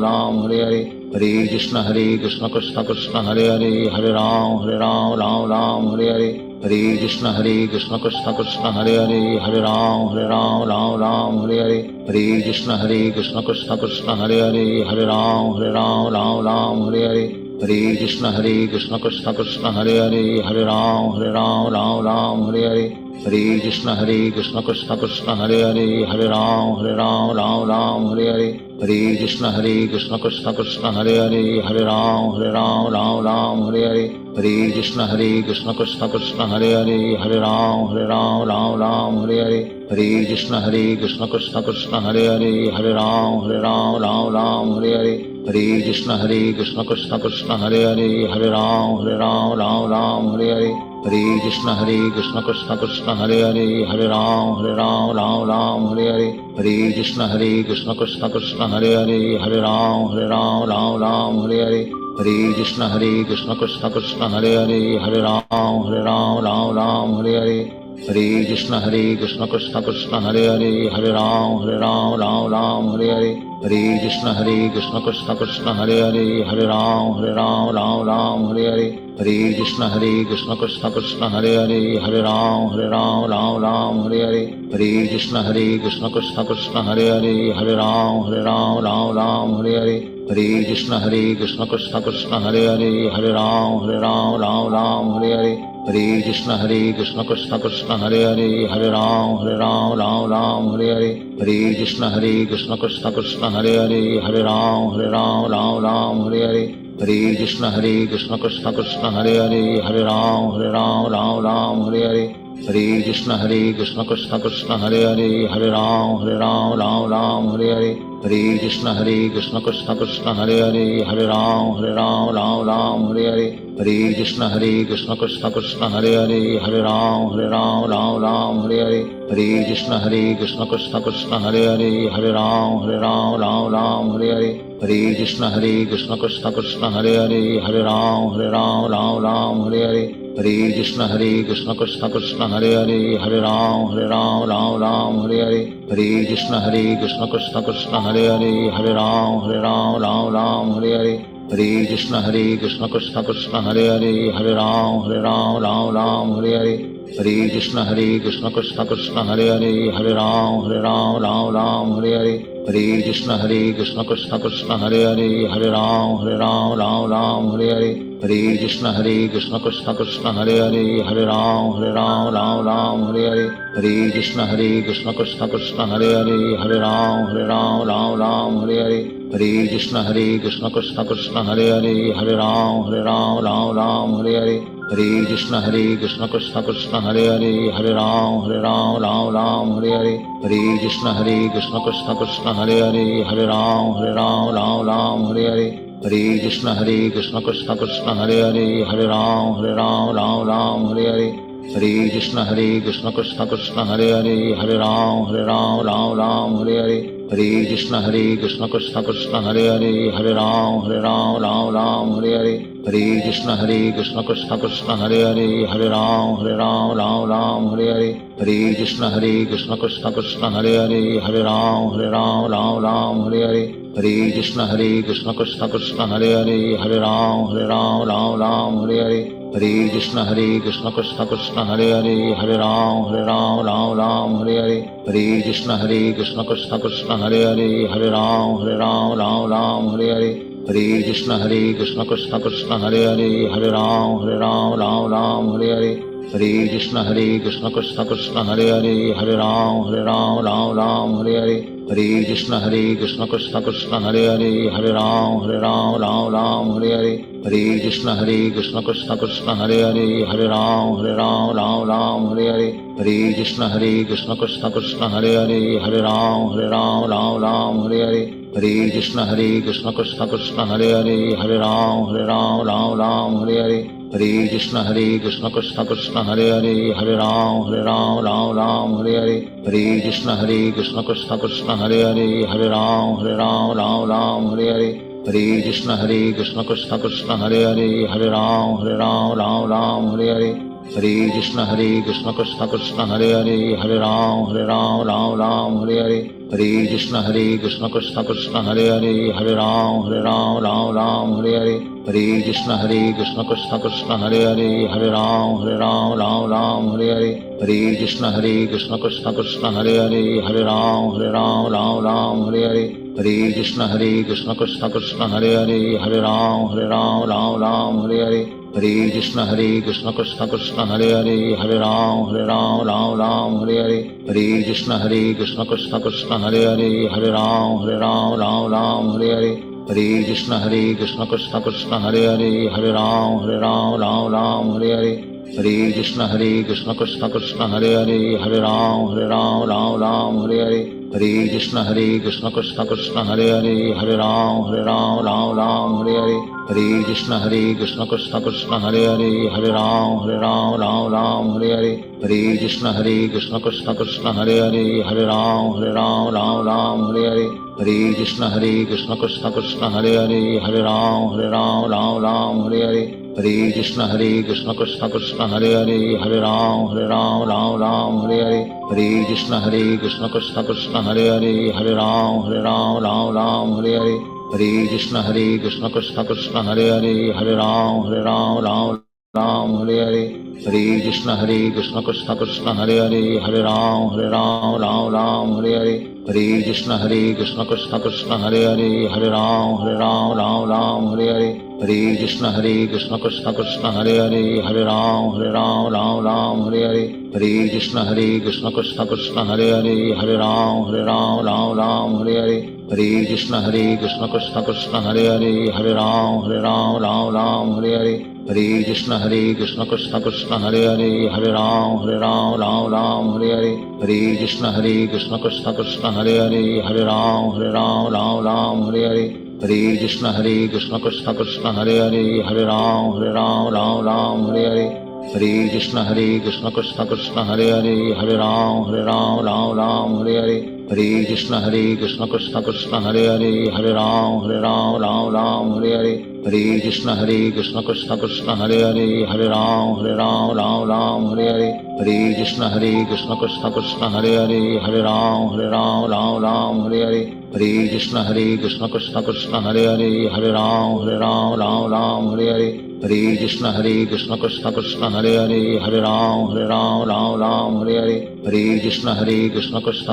Ram Hare Hare, Hare Krishna Krishna Krishna Hare Hare, Hare Ram Ram Hare Hare, Hare Krishna Krishna Krishna Hare Hare, Hare Ram Ram Hare Hare, Hare Krishna Krishna Krishna Hare Hare, Hare Ram Ram Hare Hare, Hare Krishna Krishna Krishna Hare Hare, Hare Ram Ram Hare Hare, Hare Krishna Krishna Krishna Hare Hare, Hare Ram Ram Hare Hare, Hare Krishna Krishna Krishna Hare Hare, Hare Ram Ram Hare Hare, Hare Krishna Krishna Krishna Hare Hare, Hare Ram Ram Hare Hare, Hare Krishna Krishna Krishna Hare Hare, Hare Ram Ram Hare Hare, Hare Krishna Krishna Krishna Hare Hare, Hare Ram Ram Hare Hare, Hare Krishna Krishna Krishna Hare Hare, Hare Ram Ram Hare Hare, Hare Krishna Krishna Krishna Hare Hare, Hare Ram Ram Hare Hare, Hare Krishna Krishna Krishna Hare Hare, Hare Ram Ram Hare Hare, Hare Krishna Krishna Krishna Hare Hare, Hare Ram Ram Hare Hare, Hare Krishna Krishna Krishna Hare Hare, Hare Ram Ram Hare Hare, Hare Krishna Krishna Krishna Hare Hare, Hare Ram Ram Hare Hare, Hare Krishna Krishna Krishna Hare Hare, Hare Ram Ram Hare Hare, Hare Krishna Krishna Krishna Hare Hare, Hare Ram Ram Hare Hare, Hare Krishna Krishna Krishna Hare Hare, Hare Ram Ram Hare Hare, Hare Krishna Krishna Krishna Hare Hare, Hare Ram Ram Hare Hare, Hare Krishna Krishna Krishna Hare Hare, Hare Ram Ram Hare Hare, Hare Krishna Krishna Krishna Hare Hare, Hare Ram Ram Hare Hare, Hare Krishna Krishna Krishna Hare Hare, Hare Ram Ram Hare Hare, Hare Krishna Krishna Krishna Hare Hare, Hare Ram Ram Hare Hare, Hare Krishna Krishna Krishna Hare Hare, Hare Ram Ram Hare Hare, Hare Krishna Krishna Krishna Hare Hare, Hare Ram Ram Hare Hare, Hare Krishna Krishna Krishna Hare Hare, Hare Ram Ram Hare Hare, Hare Krishna Krishna Krishna Hare Hare, Hare Ram Ram Hare Hare, Hare Krishna Krishna Krishna Hare Hare, Hare Ram Ram Hare Hare, Hare Krishna Krishna Krishna Hare Hare, Hare Ram Ram Hare Hare, Hare Krishna Krishna Krishna Hare Hare, Hare Ram Ram Hare Hare, Hare Krishna Krishna Krishna Hare Hare, Hare Ram Ram Hare Hare, Hare Krishna Krishna Krishna Hare Hare, Hare Ram Ram Hare Hare, Hare Krishna Krishna Krishna Hare Hare, Hare Ram Ram Hare Hare, Hare Krishna Krishna Krishna Hare Hare, Hare Ram Ram Hare Hare, Hare Krishna Krishna Krishna Hare Hare, Hare Ram Ram Hare Hare, Hare Krishna Krishna Krishna Hare Hare, Hare Ram Ram Hare Hare, Hare Krishna Krishna Krishna Hare Hare, Hare Ram Ram Hare Hare, Hare Krishna Krishna Krishna Hare Hare, Hare Ram Ram Hare Hare, Hare Krishna Krishna Krishna Hare Hare, Hare Ram Ram Hare Hare, Hare Krishna Krishna Krishna Hare Hare, Hare Ram Ram Hare Hare, Hare Krishna Krishna Krishna Hare Hare, Hare Ram Ram Hare Hare, Hare Krishna Krishna Krishna Hare Hare, Hare Ram Ram Hare Hare, Hare Krishna Krishna Krishna Hare Hare, Hare Ram Ram Hare Hare, Hare Krishna Krishna Krishna Hare Hare, Hare Ram Ram Hare Hare, Hare Krishna Krishna Krishna Hare Hare, Hare Ram Ram Hare Hare, Hare Krishna Krishna Krishna Hare Hare, Hare Ram Ram Hare Hare, Hare Krishna Krishna Krishna Hare Hare, Hare Ram Ram Hare Hare, Hare Krishna Krishna Krishna Hare Hare, Hare Ram Ram Hare Hare, Hare Krishna Krishna Krishna Hare Hare, Hare Ram Ram Hare Hare, Hare Krishna Krishna Krishna Hare Hare, Hare Ram Ram Hare Hare, Hare Krishna Krishna Krishna Hare Hare, Hare Ram Ram Hare Hare, Hare Krishna Krishna Krishna Hare Hare, Hare Ram Ram Hare Hare, Hare Krishna Krishna Krishna Hare Hare, Hare Ram Ram Hare Hare, Hare Krishna Krishna Krishna Hare Hare, Hare Ram Ram Hare Hare, Hare Krishna Krishna Krishna Hare Hare, Hare Ram Ram Hare Hare, Hare Krishna Krishna Krishna Hare Hare, Hare Ram Ram Hare Hare, Hare Krishna Krishna Krishna Hare Hare, Hare Ram Ram Hare Hare, Hare Krishna Krishna Krishna Hare Hare, Hare Ram Ram Hare Hare, Hare Krishna Krishna Krishna Hare Hare, Hare Ram Ram Hare Hare, Hare Krishna Krishna Krishna Hare Hare, Hare Ram Ram Hare Hare, Hare Krishna Krishna Krishna Hare Hare, Hare Ram Ram Hare Hare, Hare Krishna Krishna Krishna Hare Hare, Hare Ram Ram Hare Hare, Hare Krishna Krishna Krishna Hare Hare, Hare Ram Ram Hare Hare, Hare Krishna Krishna Krishna Hare Hare, Hare Ram Ram Hare Hare, Hare Krishna Krishna Krishna Hare Hare, Hare Ram Ram Hare Hare, Hare Krishna Krishna Krishna Hare Hare, Hare Ram Ram Hare Hare, Hare Krishna Krishna Krishna Hare Hare, Hare Ram Ram Hare Hare, Hare Krishna Krishna Krishna Hare Hare, Hare Ram Ram Hare Hare, Hare Krishna Krishna Krishna Hare Hare, Hare Ram Ram Hare Hare, Hare Krishna Krishna Krishna Hare Hare, Hare Ram Ram Hare Hare, Hare Krishna Krishna Krishna Hare Hare, Hare Ram Ram Hare Hare, Hare Krishna Krishna Krishna Hare Hare, Hare Ram Ram Hare Hare, Hare Krishna Krishna Krishna Hare Hare, Hare Ram Ram Hare Hare, Hare Krishna Krishna Krishna Hare Hare, Hare Ram Ram Hare Hare, Hare Krishna Krishna Krishna Hare Hare, Hare Ram Ram Hare Hare, Hare Krishna Krishna Krishna Hare Hare, Hare Ram Ram Hare Hare, Hare Krishna Krishna Krishna Hare Hare, Hare Ram Ram Hare Hare, Hare Krishna Krishna Krishna Hare Hare, Hare Ram Ram Hare Hare, Hare Krishna Krishna Krishna Hare Hare, Hare Ram Ram Hare Hare, Hare Krishna Krishna Krishna Hare Hare, Hare Ram Ram Hare Hare, Hare Krishna Krishna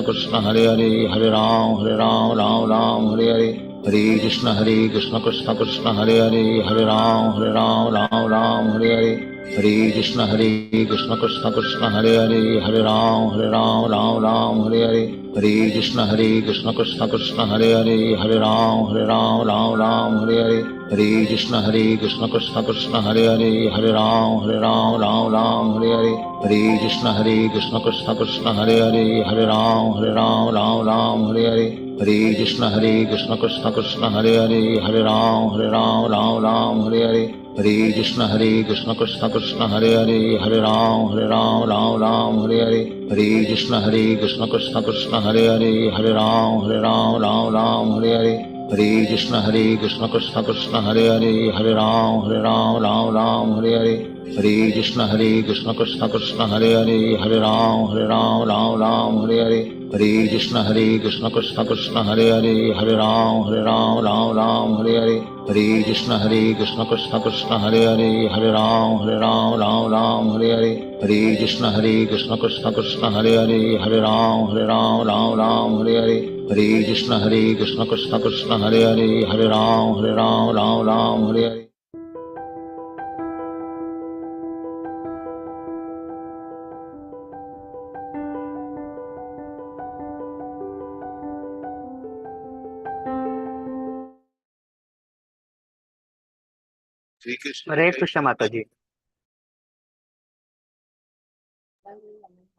Krishna Hare Hare, Hare Ram Ram Hare Hare, Hare Krishna Krishna Krishna Hare Hare, Hare Ram Ram Hare Hare, Hare Krishna Krishna Krishna Hare Hare, Hare Ram Ram Hare Hare, Hare Krishna Krishna Krishna Hare Hare, Hare Ram Ram Hare Hare, Hare Krishna Krishna Krishna Hare Hare, Hare Ram Ram Hare Hare, Hare Krishna Krishna Krishna Hare Hare, Hare Ram Ram Hare Hare, Hare Krishna Krishna Krishna Hare Hare, Hare Ram Ram Hare Hare, Hare Krishna Krishna Krishna Hare Hare, Hare Ram Ram Hare Hare, Hare Krishna Krishna Krishna Hare Hare, Hare Ram Ram Hare Hare, Hare Krishna Krishna Krishna Hare Hare, Hare Ram Ram Hare Hare, Hare Krishna Krishna Krishna Hare Hare, Hare Ram Ram Ram Hare Hare. Hare Krishna Krishna Krishna Hare Hare, Hare Ram Ram Hare Hare. Hare Krishna Krishna Krishna Hare Hare, Hare Ram Ram Hare Hare. Hare Krishna Krishna Krishna Hare Hare, Hare Ram Hare Hare. Hare Krishna Krishna Krishna Hare Hare, Hare Ram Hare Hare. Hare Krishna Krishna Krishna Hare Hare, Hare Ram Hare Hare. Hare Krishna Mataji.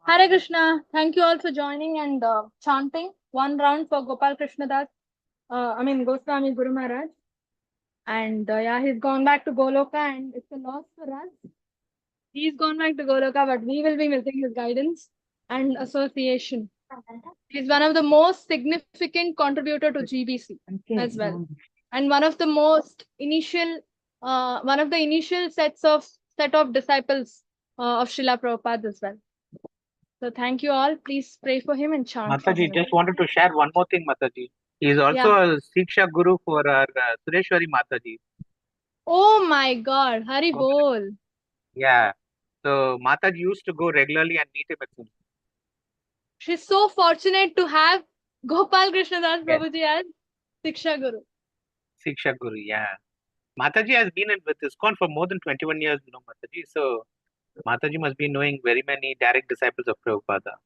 Hare Krishna. Thank you all for joining and chanting. One round for Gopal Krishna Das. Goswami Guru Maharaj. And yeah, he's gone back to Goloka and it's a loss for us. He's gone back to Goloka, but we will be missing his guidance and association. He's one of the most significant contributor to GBC as well. And one of the initial set of disciples of Srila Prabhupada as well. So thank you all. Please pray for him and chant for Mataji, him. just wanted to share one more thing, Mataji. He is also a Siksha Guru for our Sureshwari Mataji. Oh my God, Hari Bol. Yeah. So Mataji used to go regularly and meet him at Sundar. She's so fortunate to have Gopal Krishna Das Yes. Prabhuji as Siksha Guru. Siksha Guru, yeah. Mataji has been with ISKCON for more than 21 years, Mataji. So Mataji must be knowing very many direct disciples of Prabhupada.